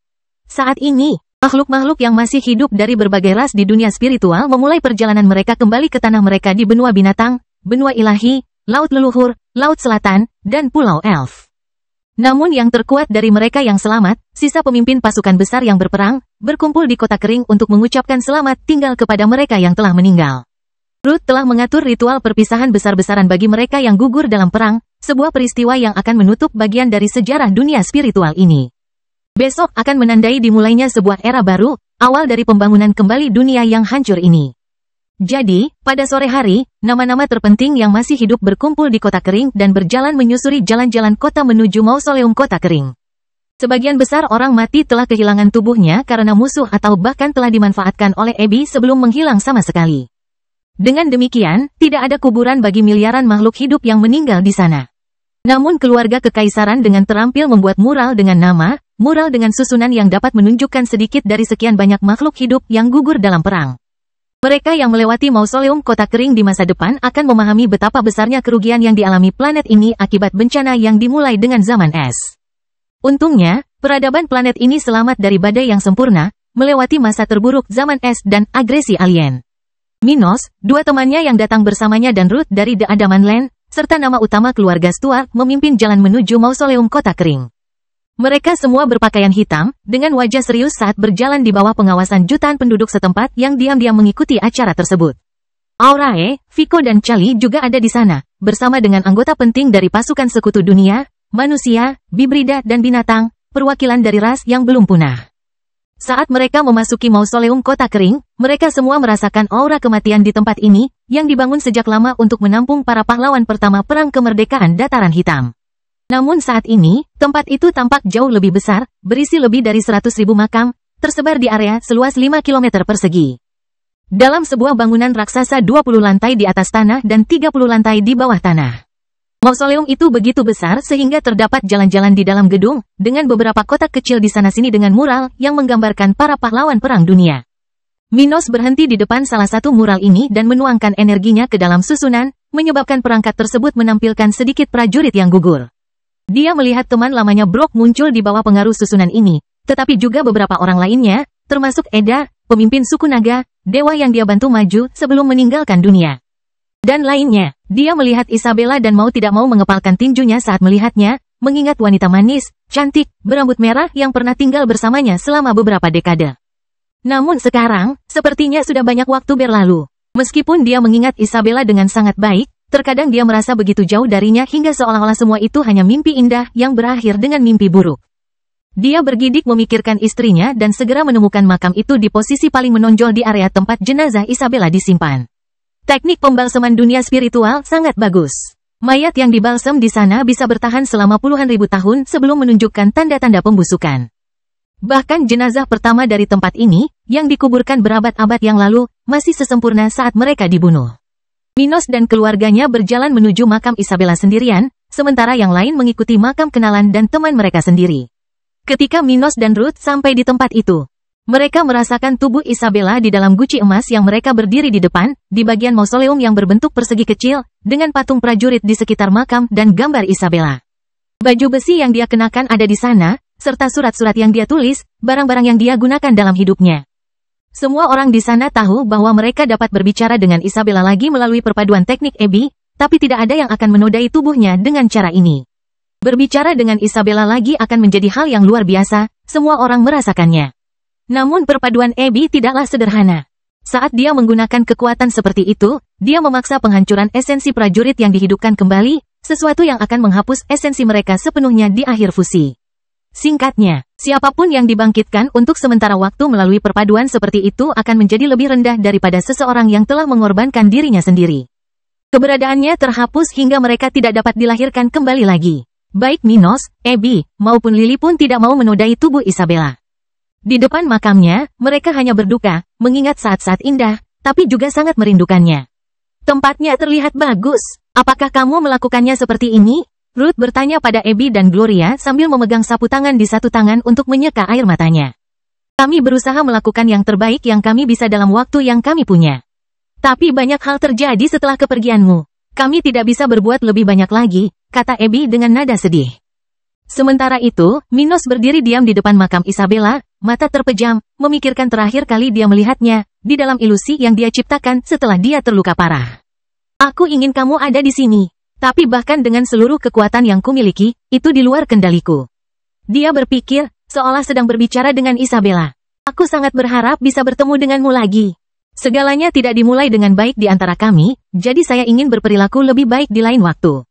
Saat ini, makhluk-makhluk yang masih hidup dari berbagai ras di dunia spiritual memulai perjalanan mereka kembali ke tanah mereka di benua binatang, benua ilahi, Laut Leluhur, Laut Selatan, dan Pulau Elf. Namun yang terkuat dari mereka yang selamat, sisa pemimpin pasukan besar yang berperang, berkumpul di kota kering untuk mengucapkan selamat tinggal kepada mereka yang telah meninggal. Ruth telah mengatur ritual perpisahan besar-besaran bagi mereka yang gugur dalam perang, sebuah peristiwa yang akan menutup bagian dari sejarah dunia spiritual ini. Besok akan menandai dimulainya sebuah era baru, awal dari pembangunan kembali dunia yang hancur ini. Jadi, pada sore hari, nama-nama terpenting yang masih hidup berkumpul di kota kering dan berjalan menyusuri jalan-jalan kota menuju mausoleum kota kering. Sebagian besar orang mati telah kehilangan tubuhnya karena musuh atau bahkan telah dimanfaatkan oleh Abby sebelum menghilang sama sekali. Dengan demikian, tidak ada kuburan bagi miliaran makhluk hidup yang meninggal di sana. Namun keluarga kekaisaran dengan terampil membuat mural dengan nama, mural dengan susunan yang dapat menunjukkan sedikit dari sekian banyak makhluk hidup yang gugur dalam perang. Mereka yang melewati mausoleum kota kering di masa depan akan memahami betapa besarnya kerugian yang dialami planet ini akibat bencana yang dimulai dengan zaman es. Untungnya, peradaban planet ini selamat dari badai yang sempurna, melewati masa terburuk zaman es dan agresi alien. Minos, 2 temannya yang datang bersamanya dan Ruth dari The Adaman Land, serta nama utama keluarga Stuart memimpin jalan menuju mausoleum kota kering. Mereka semua berpakaian hitam, dengan wajah serius saat berjalan di bawah pengawasan jutaan penduduk setempat yang diam-diam mengikuti acara tersebut. Aurae, Vico dan Charlie juga ada di sana, bersama dengan anggota penting dari pasukan sekutu dunia, manusia, bibrida dan binatang, perwakilan dari ras yang belum punah. Saat mereka memasuki mausoleum kota kering, mereka semua merasakan aura kematian di tempat ini, yang dibangun sejak lama untuk menampung para pahlawan pertama perang kemerdekaan Dataran Hitam. Namun saat ini, tempat itu tampak jauh lebih besar, berisi lebih dari 100.000 makam, tersebar di area seluas 5 km persegi. Dalam sebuah bangunan raksasa 20 lantai di atas tanah dan 30 lantai di bawah tanah. Mausoleum itu begitu besar sehingga terdapat jalan-jalan di dalam gedung, dengan beberapa kotak kecil di sana-sini dengan mural yang menggambarkan para pahlawan perang dunia. Minos berhenti di depan salah satu mural ini dan menuangkan energinya ke dalam susunan, menyebabkan perangkat tersebut menampilkan sedikit prajurit yang gugur. Dia melihat teman lamanya Brok muncul di bawah pengaruh susunan ini, tetapi juga beberapa orang lainnya, termasuk Eda, pemimpin suku naga, dewa yang dia bantu maju sebelum meninggalkan dunia. Dan lainnya, dia melihat Isabella dan mau tidak mau mengepalkan tinjunya saat melihatnya, mengingat wanita manis, cantik, berambut merah yang pernah tinggal bersamanya selama beberapa dekade. Namun sekarang, sepertinya sudah banyak waktu berlalu. Meskipun dia mengingat Isabella dengan sangat baik, terkadang dia merasa begitu jauh darinya hingga seolah-olah semua itu hanya mimpi indah yang berakhir dengan mimpi buruk. Dia bergidik memikirkan istrinya dan segera menemukan makam itu di posisi paling menonjol di area tempat jenazah Isabella disimpan. Teknik pembalseman dunia spiritual sangat bagus. Mayat yang dibalsem di sana bisa bertahan selama puluhan ribu tahun sebelum menunjukkan tanda-tanda pembusukan. Bahkan jenazah pertama dari tempat ini, yang dikuburkan berabad-abad yang lalu, masih sesempurna saat mereka dibunuh. Minos dan keluarganya berjalan menuju makam Isabella sendirian, sementara yang lain mengikuti makam kenalan dan teman mereka sendiri. Ketika Minos dan Ruth sampai di tempat itu, mereka merasakan tubuh Isabella di dalam guci emas yang mereka berdiri di depan, di bagian mausoleum yang berbentuk persegi kecil, dengan patung prajurit di sekitar makam dan gambar Isabella. Baju besi yang dia kenakan ada di sana, serta surat-surat yang dia tulis, barang-barang yang dia gunakan dalam hidupnya. Semua orang di sana tahu bahwa mereka dapat berbicara dengan Isabella lagi melalui perpaduan teknik Ebi, tapi tidak ada yang akan menodai tubuhnya dengan cara ini. Berbicara dengan Isabella lagi akan menjadi hal yang luar biasa, semua orang merasakannya. Namun perpaduan Ebi tidaklah sederhana. Saat dia menggunakan kekuatan seperti itu, dia memaksa penghancuran esensi prajurit yang dihidupkan kembali, sesuatu yang akan menghapus esensi mereka sepenuhnya di akhir fusi. Singkatnya, siapapun yang dibangkitkan untuk sementara waktu melalui perpaduan seperti itu akan menjadi lebih rendah daripada seseorang yang telah mengorbankan dirinya sendiri. Keberadaannya terhapus hingga mereka tidak dapat dilahirkan kembali lagi. Baik Minos, Ebi, maupun Lily pun tidak mau menodai tubuh Isabella. Di depan makamnya, mereka hanya berduka, mengingat saat-saat indah, tapi juga sangat merindukannya. Tempatnya terlihat bagus. Apakah kamu melakukannya seperti ini? Ruth bertanya pada Ebi dan Gloria sambil memegang sapu tangan di satu tangan untuk menyeka air matanya. Kami berusaha melakukan yang terbaik yang kami bisa dalam waktu yang kami punya. Tapi banyak hal terjadi setelah kepergianmu. Kami tidak bisa berbuat lebih banyak lagi, kata Ebi dengan nada sedih. Sementara itu, Minos berdiri diam di depan makam Isabella, mata terpejam, memikirkan terakhir kali dia melihatnya, di dalam ilusi yang dia ciptakan setelah dia terluka parah. Aku ingin kamu ada di sini, tapi bahkan dengan seluruh kekuatan yang kumiliki, itu di luar kendaliku. Dia berpikir, seolah sedang berbicara dengan Isabella. Aku sangat berharap bisa bertemu denganmu lagi. Segalanya tidak dimulai dengan baik di antara kami, jadi saya ingin berperilaku lebih baik di lain waktu.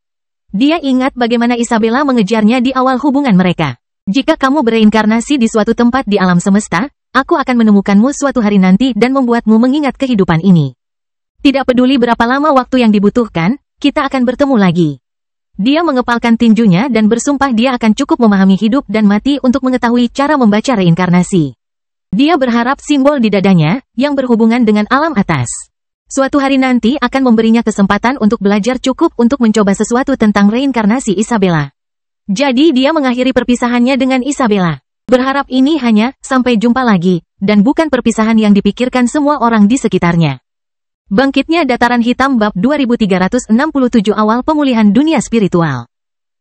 Dia ingat bagaimana Isabella mengejarnya di awal hubungan mereka. Jika kamu bereinkarnasi di suatu tempat di alam semesta, aku akan menemukanmu suatu hari nanti dan membuatmu mengingat kehidupan ini. Tidak peduli berapa lama waktu yang dibutuhkan, kita akan bertemu lagi. Dia mengepalkan tinjunya dan bersumpah dia akan cukup memahami hidup dan mati untuk mengetahui cara membaca reinkarnasi. Dia berharap simbol di dadanya, yang berhubungan dengan alam atas. Suatu hari nanti akan memberinya kesempatan untuk belajar cukup untuk mencoba sesuatu tentang reinkarnasi Isabella. Jadi dia mengakhiri perpisahannya dengan Isabella. Berharap ini hanya, sampai jumpa lagi, dan bukan perpisahan yang dipikirkan semua orang di sekitarnya. Bangkitnya Dataran Hitam bab 2367 awal pemulihan dunia spiritual.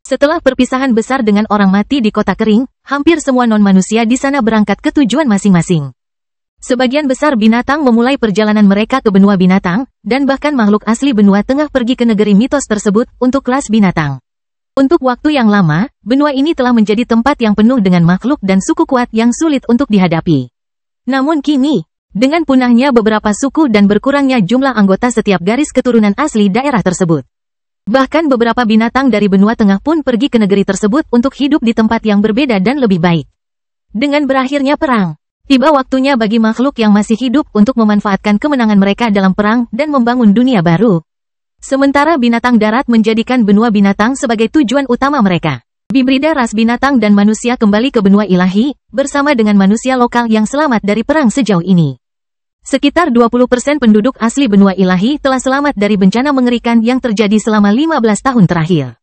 Setelah perpisahan besar dengan orang mati di kota kering, hampir semua non-manusia di sana berangkat ke tujuan masing-masing. Sebagian besar binatang memulai perjalanan mereka ke benua binatang, dan bahkan makhluk asli benua tengah pergi ke negeri mitos tersebut untuk kelas binatang. Untuk waktu yang lama, benua ini telah menjadi tempat yang penuh dengan makhluk dan suku kuat yang sulit untuk dihadapi. Namun kini, dengan punahnya beberapa suku dan berkurangnya jumlah anggota setiap garis keturunan asli daerah tersebut. Bahkan beberapa binatang dari benua tengah pun pergi ke negeri tersebut untuk hidup di tempat yang berbeda dan lebih baik. Dengan berakhirnya perang, tiba waktunya bagi makhluk yang masih hidup untuk memanfaatkan kemenangan mereka dalam perang dan membangun dunia baru. Sementara binatang darat menjadikan benua binatang sebagai tujuan utama mereka. Hibrida ras binatang dan manusia kembali ke benua ilahi, bersama dengan manusia lokal yang selamat dari perang sejauh ini. Sekitar 20% penduduk asli benua ilahi telah selamat dari bencana mengerikan yang terjadi selama 15 tahun terakhir.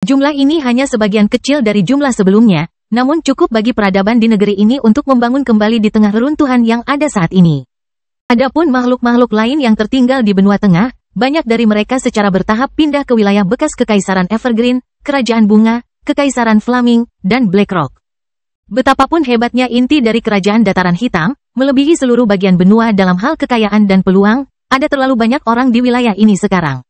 Jumlah ini hanya sebagian kecil dari jumlah sebelumnya, namun cukup bagi peradaban di negeri ini untuk membangun kembali di tengah reruntuhan yang ada saat ini. Adapun makhluk-makhluk lain yang tertinggal di benua tengah, banyak dari mereka secara bertahap pindah ke wilayah bekas Kekaisaran Evergreen, Kerajaan Bunga, Kekaisaran Flaming, dan Blackrock. Betapapun hebatnya inti dari Kerajaan Dataran Hitam, melebihi seluruh bagian benua dalam hal kekayaan dan peluang, ada terlalu banyak orang di wilayah ini sekarang.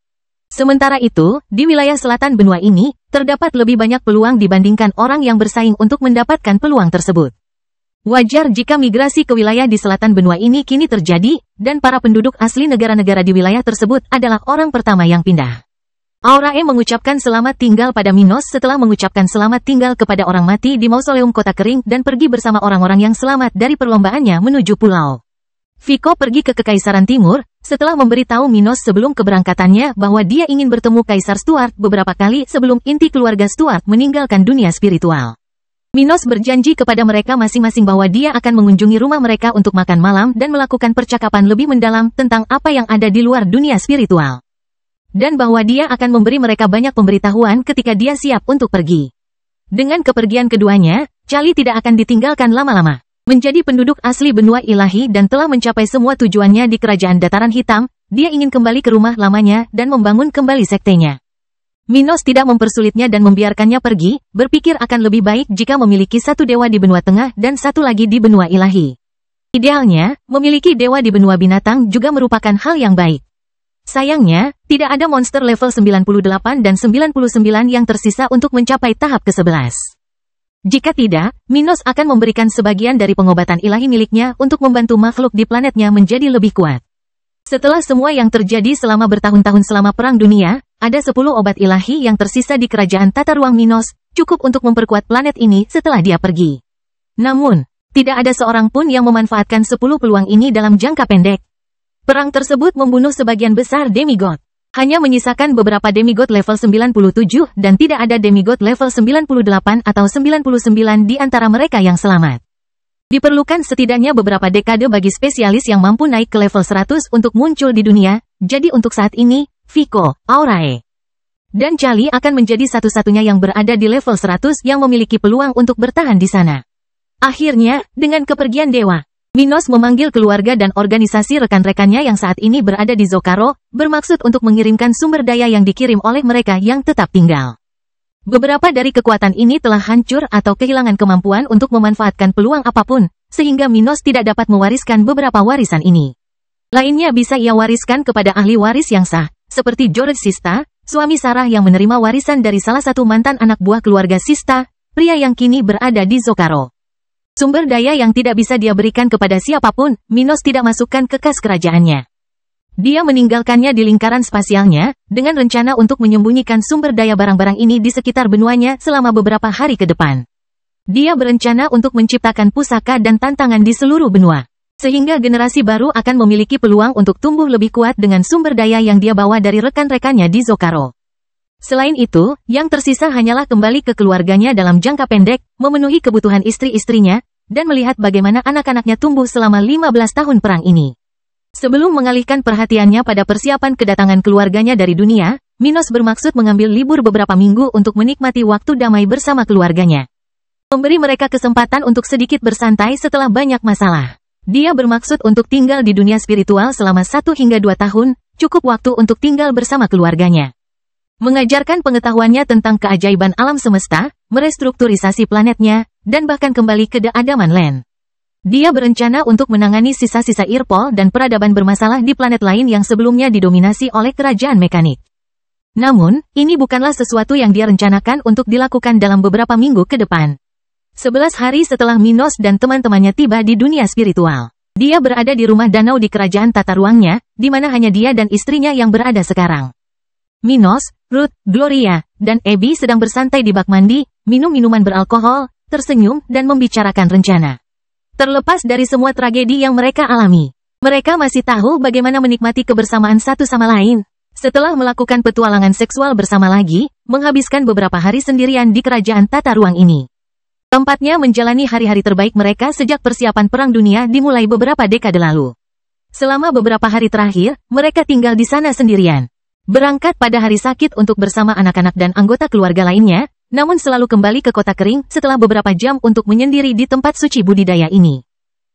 Sementara itu, di wilayah selatan benua ini, terdapat lebih banyak peluang dibandingkan orang yang bersaing untuk mendapatkan peluang tersebut. Wajar jika migrasi ke wilayah di selatan benua ini kini terjadi, dan para penduduk asli negara-negara di wilayah tersebut adalah orang pertama yang pindah. Aurae mengucapkan selamat tinggal pada Minos setelah mengucapkan selamat tinggal kepada orang mati di mausoleum kota kering dan pergi bersama orang-orang yang selamat dari perlombaannya menuju pulau. Vico pergi ke Kekaisaran Timur, setelah memberitahu Minos sebelum keberangkatannya bahwa dia ingin bertemu Kaisar Stuart beberapa kali sebelum inti keluarga Stuart meninggalkan dunia spiritual. Minos berjanji kepada mereka masing-masing bahwa dia akan mengunjungi rumah mereka untuk makan malam dan melakukan percakapan lebih mendalam tentang apa yang ada di luar dunia spiritual. Dan bahwa dia akan memberi mereka banyak pemberitahuan ketika dia siap untuk pergi. Dengan kepergian keduanya, Charlie tidak akan ditinggalkan lama-lama. Menjadi penduduk asli benua ilahi dan telah mencapai semua tujuannya di Kerajaan Dataran Hitam, dia ingin kembali ke rumah lamanya dan membangun kembali sektenya. Minos tidak mempersulitnya dan membiarkannya pergi, berpikir akan lebih baik jika memiliki satu dewa di benua tengah dan satu lagi di benua ilahi. Idealnya, memiliki dewa di benua binatang juga merupakan hal yang baik. Sayangnya, tidak ada monster level 98 dan 99 yang tersisa untuk mencapai tahap ke-11. Jika tidak, Minos akan memberikan sebagian dari pengobatan ilahi miliknya untuk membantu makhluk di planetnya menjadi lebih kuat. Setelah semua yang terjadi selama bertahun-tahun selama Perang Dunia, ada 10 obat ilahi yang tersisa di Kerajaan Tata Ruang Minos, cukup untuk memperkuat planet ini setelah dia pergi. Namun, tidak ada seorang pun yang memanfaatkan 10 peluang ini dalam jangka pendek. Perang tersebut membunuh sebagian besar demigod. Hanya menyisakan beberapa demigod level 97 dan tidak ada demigod level 98 atau 99 di antara mereka yang selamat. Diperlukan setidaknya beberapa dekade bagi spesialis yang mampu naik ke level 100 untuk muncul di dunia, jadi untuk saat ini, Vico, Aurae, dan Charlie akan menjadi satu-satunya yang berada di level 100 yang memiliki peluang untuk bertahan di sana. Akhirnya, dengan kepergian dewa, Minos memanggil keluarga dan organisasi rekan-rekannya yang saat ini berada di Zocaro, bermaksud untuk mengirimkan sumber daya yang dikirim oleh mereka yang tetap tinggal. Beberapa dari kekuatan ini telah hancur atau kehilangan kemampuan untuk memanfaatkan peluang apapun, sehingga Minos tidak dapat mewariskan beberapa warisan ini. Lainnya bisa ia wariskan kepada ahli waris yang sah, seperti George Sista, suami Sarah yang menerima warisan dari salah satu mantan anak buah keluarga Sista, pria yang kini berada di Zocaro. Sumber daya yang tidak bisa dia berikan kepada siapapun, Minos tidak masukkan ke kas kerajaannya. Dia meninggalkannya di lingkaran spasialnya, dengan rencana untuk menyembunyikan sumber daya barang-barang ini di sekitar benuanya selama beberapa hari ke depan. Dia berencana untuk menciptakan pusaka dan tantangan di seluruh benua, sehingga generasi baru akan memiliki peluang untuk tumbuh lebih kuat dengan sumber daya yang dia bawa dari rekan-rekannya di Zocaro. Selain itu, yang tersisa hanyalah kembali ke keluarganya dalam jangka pendek, memenuhi kebutuhan istri-istrinya, dan melihat bagaimana anak-anaknya tumbuh selama 15 tahun perang ini. Sebelum mengalihkan perhatiannya pada persiapan kedatangan keluarganya dari dunia, Minos bermaksud mengambil libur beberapa minggu untuk menikmati waktu damai bersama keluarganya. Memberi mereka kesempatan untuk sedikit bersantai setelah banyak masalah. Dia bermaksud untuk tinggal di dunia spiritual selama 1 hingga 2 tahun, cukup waktu untuk tinggal bersama keluarganya. Mengajarkan pengetahuannya tentang keajaiban alam semesta, merestrukturisasi planetnya, dan bahkan kembali ke The Adaman Land. Dia berencana untuk menangani sisa-sisa Irpol dan peradaban bermasalah di planet lain yang sebelumnya didominasi oleh kerajaan mekanik. Namun, ini bukanlah sesuatu yang dia rencanakan untuk dilakukan dalam beberapa minggu ke depan. 11 hari setelah Minos dan teman-temannya tiba di dunia spiritual, dia berada di rumah danau di kerajaan tata ruangnya, di mana hanya dia dan istrinya yang berada sekarang. Minos, Ruth, Gloria, dan Abby sedang bersantai di bak mandi, minum minuman beralkohol, tersenyum, dan membicarakan rencana. Terlepas dari semua tragedi yang mereka alami, mereka masih tahu bagaimana menikmati kebersamaan satu sama lain. Setelah melakukan petualangan seksual bersama lagi, menghabiskan beberapa hari sendirian di kerajaan tata ruang ini. Tempatnya menjalani hari-hari terbaik mereka sejak persiapan Perang Dunia dimulai beberapa dekade lalu. Selama beberapa hari terakhir, mereka tinggal di sana sendirian. Berangkat pada hari sakit untuk bersama anak-anak dan anggota keluarga lainnya, namun selalu kembali ke kota kering setelah beberapa jam untuk menyendiri di tempat suci budidaya ini.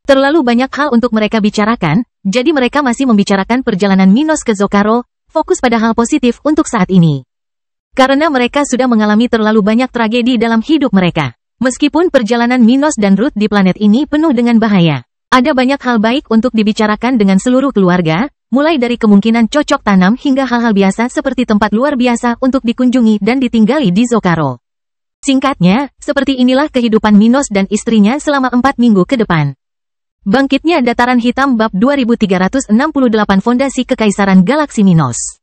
Terlalu banyak hal untuk mereka bicarakan, jadi mereka masih membicarakan perjalanan Minos ke Zocaro, fokus pada hal positif untuk saat ini. Karena mereka sudah mengalami terlalu banyak tragedi dalam hidup mereka. Meskipun perjalanan Minos dan Ruth di planet ini penuh dengan bahaya, ada banyak hal baik untuk dibicarakan dengan seluruh keluarga, mulai dari kemungkinan cocok tanam hingga hal-hal biasa seperti tempat luar biasa untuk dikunjungi dan ditinggali di Zocaro. Singkatnya, seperti inilah kehidupan Minos dan istrinya selama 4 minggu ke depan. Bangkitnya Dataran Hitam Bab 2368 Fondasi Kekaisaran Galaksi Minos.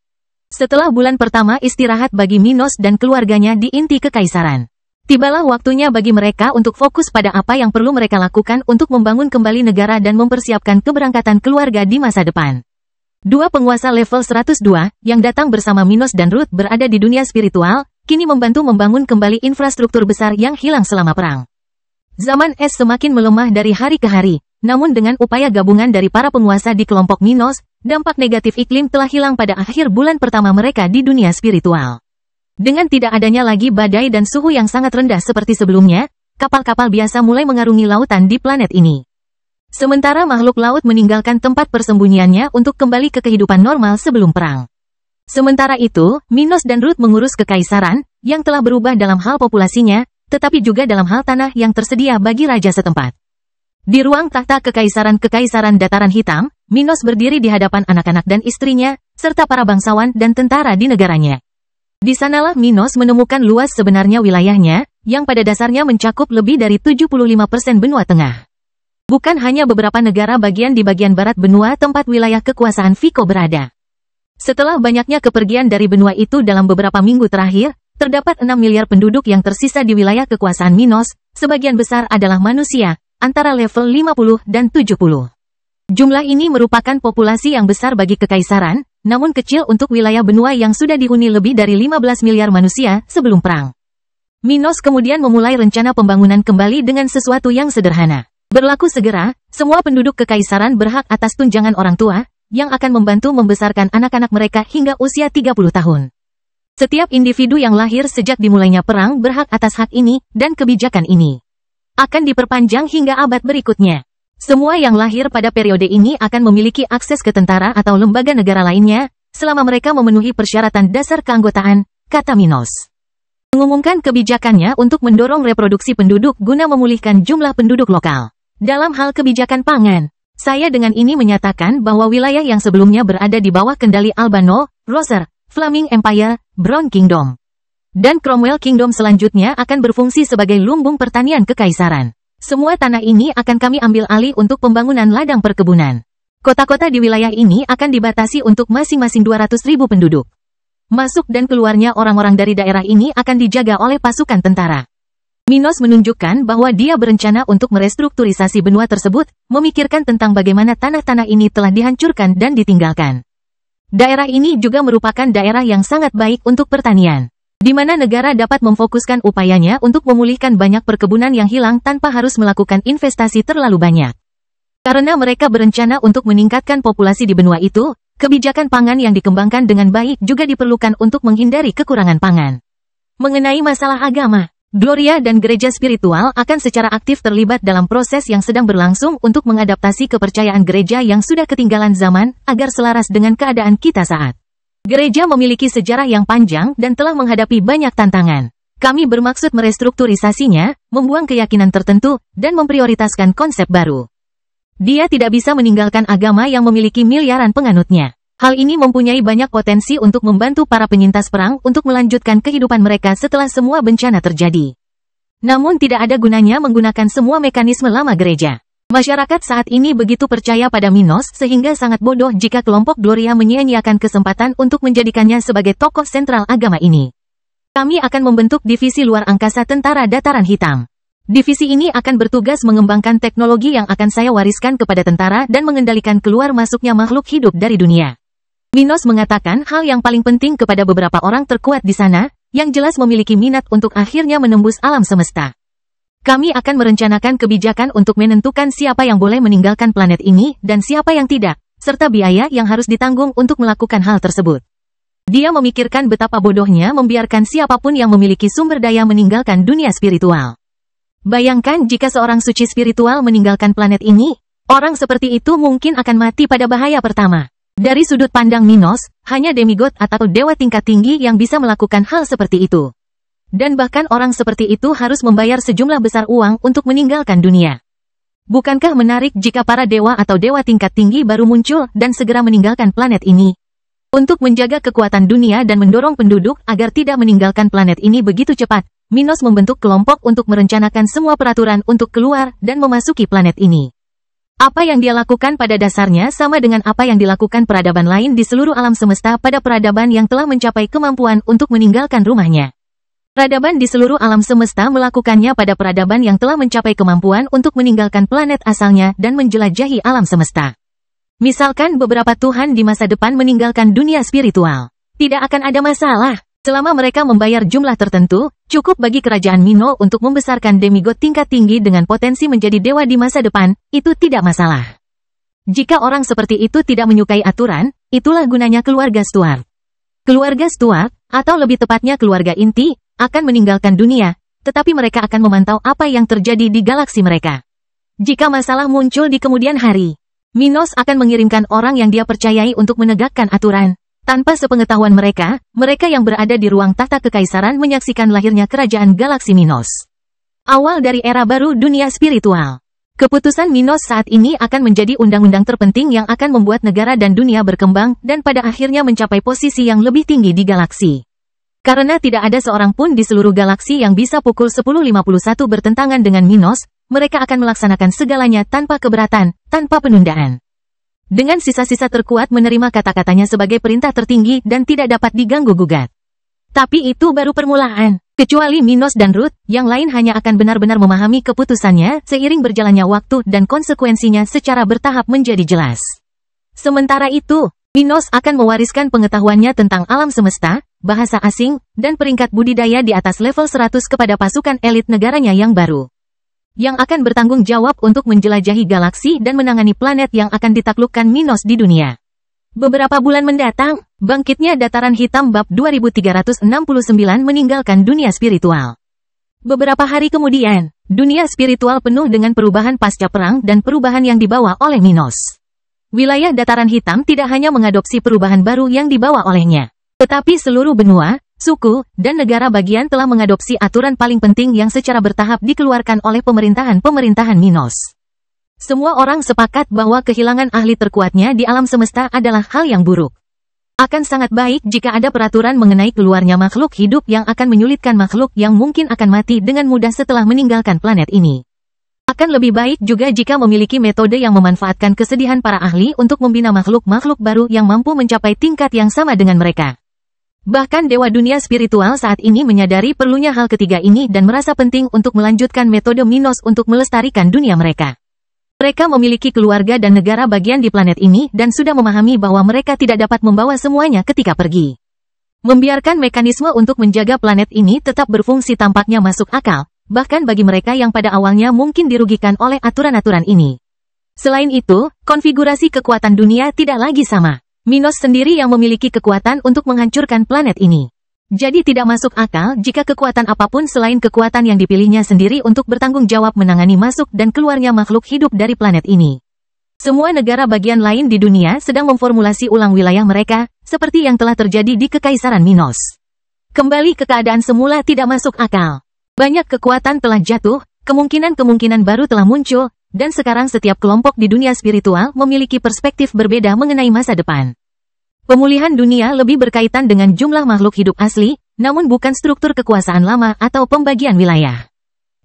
Setelah bulan pertama istirahat bagi Minos dan keluarganya di inti kekaisaran, tibalah waktunya bagi mereka untuk fokus pada apa yang perlu mereka lakukan untuk membangun kembali negara dan mempersiapkan keberangkatan keluarga di masa depan. Dua penguasa level 102, yang datang bersama Minos dan Ruth berada di dunia spiritual, kini membantu membangun kembali infrastruktur besar yang hilang selama perang. Zaman es semakin melemah dari hari ke hari, namun dengan upaya gabungan dari para penguasa di kelompok Minos, dampak negatif iklim telah hilang pada akhir bulan pertama mereka di dunia spiritual. Dengan tidak adanya lagi badai dan suhu yang sangat rendah seperti sebelumnya, kapal-kapal biasa mulai mengarungi lautan di planet ini. Sementara makhluk laut meninggalkan tempat persembunyiannya untuk kembali ke kehidupan normal sebelum perang. Sementara itu, Minos dan Ruth mengurus kekaisaran, yang telah berubah dalam hal populasinya, tetapi juga dalam hal tanah yang tersedia bagi raja setempat. Di ruang tahta Kekaisaran Dataran Hitam, Minos berdiri di hadapan anak-anak dan istrinya, serta para bangsawan dan tentara di negaranya. Di sanalah Minos menemukan luas sebenarnya wilayahnya, yang pada dasarnya mencakup lebih dari 75% benua tengah. Bukan hanya beberapa negara bagian di bagian barat benua tempat wilayah kekuasaan Vico berada. Setelah banyaknya kepergian dari benua itu dalam beberapa minggu terakhir, terdapat 6 miliar penduduk yang tersisa di wilayah kekuasaan Minos, sebagian besar adalah manusia, antara level 50 dan 70. Jumlah ini merupakan populasi yang besar bagi kekaisaran, namun kecil untuk wilayah benua yang sudah dihuni lebih dari 15 miliar manusia sebelum perang. Minos kemudian memulai rencana pembangunan kembali dengan sesuatu yang sederhana. Berlaku segera, semua penduduk kekaisaran berhak atas tunjangan orang tua, yang akan membantu membesarkan anak-anak mereka hingga usia 30 tahun. Setiap individu yang lahir sejak dimulainya perang berhak atas hak ini, dan kebijakan ini akan diperpanjang hingga abad berikutnya. Semua yang lahir pada periode ini akan memiliki akses ke tentara atau lembaga negara lainnya, selama mereka memenuhi persyaratan dasar keanggotaan, kata Minos. Mengumumkan kebijakannya untuk mendorong reproduksi penduduk guna memulihkan jumlah penduduk lokal. Dalam hal kebijakan pangan, saya dengan ini menyatakan bahwa wilayah yang sebelumnya berada di bawah kendali Albano, Roser, Flaming Empire, Brown Kingdom, dan Cromwell Kingdom selanjutnya akan berfungsi sebagai lumbung pertanian kekaisaran. Semua tanah ini akan kami ambil alih untuk pembangunan ladang perkebunan. Kota-kota di wilayah ini akan dibatasi untuk masing-masing 200.000 penduduk. Masuk dan keluarnya orang-orang dari daerah ini akan dijaga oleh pasukan tentara. Minos menunjukkan bahwa dia berencana untuk merestrukturisasi benua tersebut, memikirkan tentang bagaimana tanah-tanah ini telah dihancurkan dan ditinggalkan. Daerah ini juga merupakan daerah yang sangat baik untuk pertanian, di mana negara dapat memfokuskan upayanya untuk memulihkan banyak perkebunan yang hilang tanpa harus melakukan investasi terlalu banyak. Karena mereka berencana untuk meningkatkan populasi di benua itu, kebijakan pangan yang dikembangkan dengan baik juga diperlukan untuk menghindari kekurangan pangan. Mengenai masalah agama, Gloria dan gereja spiritual akan secara aktif terlibat dalam proses yang sedang berlangsung untuk mengadaptasi kepercayaan gereja yang sudah ketinggalan zaman, agar selaras dengan keadaan kita saat. Gereja memiliki sejarah yang panjang dan telah menghadapi banyak tantangan. Kami bermaksud merestrukturisasinya, membuang keyakinan tertentu, dan memprioritaskan konsep baru. Dia tidak bisa meninggalkan agama yang memiliki miliaran penganutnya. Hal ini mempunyai banyak potensi untuk membantu para penyintas perang untuk melanjutkan kehidupan mereka setelah semua bencana terjadi. Namun tidak ada gunanya menggunakan semua mekanisme lama gereja. Masyarakat saat ini begitu percaya pada Minos sehingga sangat bodoh jika kelompok Gloria menyia-nyiakan kesempatan untuk menjadikannya sebagai tokoh sentral agama ini. Kami akan membentuk divisi luar angkasa tentara dataran hitam. Divisi ini akan bertugas mengembangkan teknologi yang akan saya wariskan kepada tentara dan mengendalikan keluar masuknya makhluk hidup dari dunia. Minos mengatakan hal yang paling penting kepada beberapa orang terkuat di sana, yang jelas memiliki minat untuk akhirnya menembus alam semesta. Kami akan merencanakan kebijakan untuk menentukan siapa yang boleh meninggalkan planet ini dan siapa yang tidak, serta biaya yang harus ditanggung untuk melakukan hal tersebut. Dia memikirkan betapa bodohnya membiarkan siapapun yang memiliki sumber daya meninggalkan dunia spiritual. Bayangkan jika seorang suci spiritual meninggalkan planet ini, orang seperti itu mungkin akan mati pada bahaya pertama. Dari sudut pandang Minos, hanya demigod atau dewa tingkat tinggi yang bisa melakukan hal seperti itu. Dan bahkan orang seperti itu harus membayar sejumlah besar uang untuk meninggalkan dunia. Bukankah menarik jika para dewa atau dewa tingkat tinggi baru muncul dan segera meninggalkan planet ini? Untuk menjaga kekuatan dunia dan mendorong penduduk agar tidak meninggalkan planet ini begitu cepat, Minos membentuk kelompok untuk merencanakan semua peraturan untuk keluar dan memasuki planet ini. Apa yang dia lakukan pada dasarnya sama dengan apa yang dilakukan peradaban lain di seluruh alam semesta pada peradaban yang telah mencapai kemampuan untuk meninggalkan rumahnya. Peradaban di seluruh alam semesta melakukannya pada peradaban yang telah mencapai kemampuan untuk meninggalkan planet asalnya dan menjelajahi alam semesta. Misalkan beberapa Tuhan di masa depan meninggalkan dunia spiritual. Tidak akan ada masalah. Selama mereka membayar jumlah tertentu, cukup bagi kerajaan Mino untuk membesarkan demigod tingkat tinggi dengan potensi menjadi dewa di masa depan, itu tidak masalah. Jika orang seperti itu tidak menyukai aturan, itulah gunanya keluarga Stuart. Keluarga Stuart, atau lebih tepatnya keluarga inti, akan meninggalkan dunia, tetapi mereka akan memantau apa yang terjadi di galaksi mereka. Jika masalah muncul di kemudian hari, Minos akan mengirimkan orang yang dia percayai untuk menegakkan aturan. Tanpa sepengetahuan mereka, mereka yang berada di ruang tahta kekaisaran menyaksikan lahirnya kerajaan galaksi Minos. Awal dari era baru dunia spiritual. Keputusan Minos saat ini akan menjadi undang-undang terpenting yang akan membuat negara dan dunia berkembang dan pada akhirnya mencapai posisi yang lebih tinggi di galaksi. Karena tidak ada seorang pun di seluruh galaksi yang bisa pukul 10.51 bertentangan dengan Minos, mereka akan melaksanakan segalanya tanpa keberatan, tanpa penundaan. Dengan sisa-sisa terkuat menerima kata-katanya sebagai perintah tertinggi dan tidak dapat diganggu-gugat. Tapi itu baru permulaan. Kecuali Minos dan Ruth, yang lain hanya akan benar-benar memahami keputusannya seiring berjalannya waktu dan konsekuensinya secara bertahap menjadi jelas. Sementara itu, Minos akan mewariskan pengetahuannya tentang alam semesta, bahasa asing, dan peringkat budidaya di atas level 100 kepada pasukan elit negaranya yang baru. Yang akan bertanggung jawab untuk menjelajahi galaksi dan menangani planet yang akan ditaklukkan Minos di dunia. Beberapa bulan mendatang, bangkitnya dataran hitam bab 2369 meninggalkan dunia spiritual. Beberapa hari kemudian, dunia spiritual penuh dengan perubahan pasca perang dan perubahan yang dibawa oleh Minos. Wilayah dataran hitam tidak hanya mengadopsi perubahan baru yang dibawa olehnya, tetapi seluruh benua, suku, dan negara bagian telah mengadopsi aturan paling penting yang secara bertahap dikeluarkan oleh pemerintahan Minos. Semua orang sepakat bahwa kehilangan ahli terkuatnya di alam semesta adalah hal yang buruk. Akan sangat baik jika ada peraturan mengenai keluarnya makhluk hidup yang akan menyulitkan makhluk yang mungkin akan mati dengan mudah setelah meninggalkan planet ini. Akan lebih baik juga jika memiliki metode yang memanfaatkan kesedihan para ahli untuk membina makhluk-makhluk baru yang mampu mencapai tingkat yang sama dengan mereka. Bahkan dewa dunia spiritual saat ini menyadari perlunya hal ketiga ini dan merasa penting untuk melanjutkan metode Minos untuk melestarikan dunia mereka. Mereka memiliki keluarga dan negara bagian di planet ini dan sudah memahami bahwa mereka tidak dapat membawa semuanya ketika pergi. Membiarkan mekanisme untuk menjaga planet ini tetap berfungsi tampaknya masuk akal, bahkan bagi mereka yang pada awalnya mungkin dirugikan oleh aturan-aturan ini. Selain itu, konfigurasi kekuatan dunia tidak lagi sama. Minos sendiri yang memiliki kekuatan untuk menghancurkan planet ini. Jadi tidak masuk akal jika kekuatan apapun selain kekuatan yang dipilihnya sendiri untuk bertanggung jawab menangani masuk dan keluarnya makhluk hidup dari planet ini. Semua negara bagian lain di dunia sedang memformulasi ulang wilayah mereka, seperti yang telah terjadi di Kekaisaran Minos. Kembali ke keadaan semula tidak masuk akal. Banyak kekuatan telah jatuh, kemungkinan-kemungkinan baru telah muncul, dan sekarang setiap kelompok di dunia spiritual memiliki perspektif berbeda mengenai masa depan. Pemulihan dunia lebih berkaitan dengan jumlah makhluk hidup asli, namun bukan struktur kekuasaan lama atau pembagian wilayah.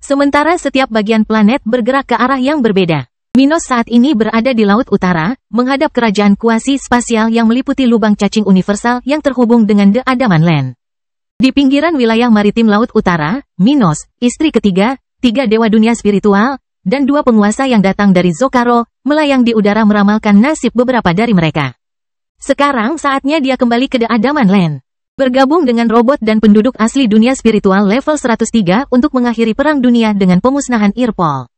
Sementara setiap bagian planet bergerak ke arah yang berbeda. Minos saat ini berada di Laut Utara, menghadap kerajaan kuasi spasial yang meliputi lubang cacing universal yang terhubung dengan The Adaman Land. Di pinggiran wilayah maritim Laut Utara, Minos, istri ketiga, 3 dewa dunia spiritual, dan 2 penguasa yang datang dari Zokaro, melayang di udara meramalkan nasib beberapa dari mereka. Sekarang saatnya dia kembali ke The Adaman Land. Bergabung dengan robot dan penduduk asli dunia spiritual level 103 untuk mengakhiri perang dunia dengan pemusnahan Irpol.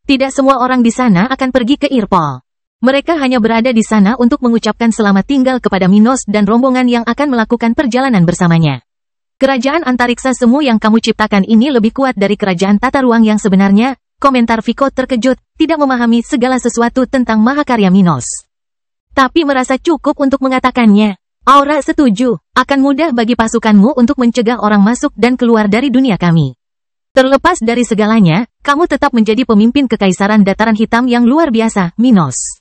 Tidak semua orang di sana akan pergi ke Irpol. Mereka hanya berada di sana untuk mengucapkan selamat tinggal kepada Minos dan rombongan yang akan melakukan perjalanan bersamanya. Kerajaan antariksa semu yang kamu ciptakan ini lebih kuat dari kerajaan tata ruang yang sebenarnya, komentar Viko terkejut, tidak memahami segala sesuatu tentang mahakarya Minos. Tapi merasa cukup untuk mengatakannya. Aura setuju, akan mudah bagi pasukanmu untuk mencegah orang masuk dan keluar dari dunia kami. Terlepas dari segalanya, kamu tetap menjadi pemimpin kekaisaran dataran hitam yang luar biasa, Minos.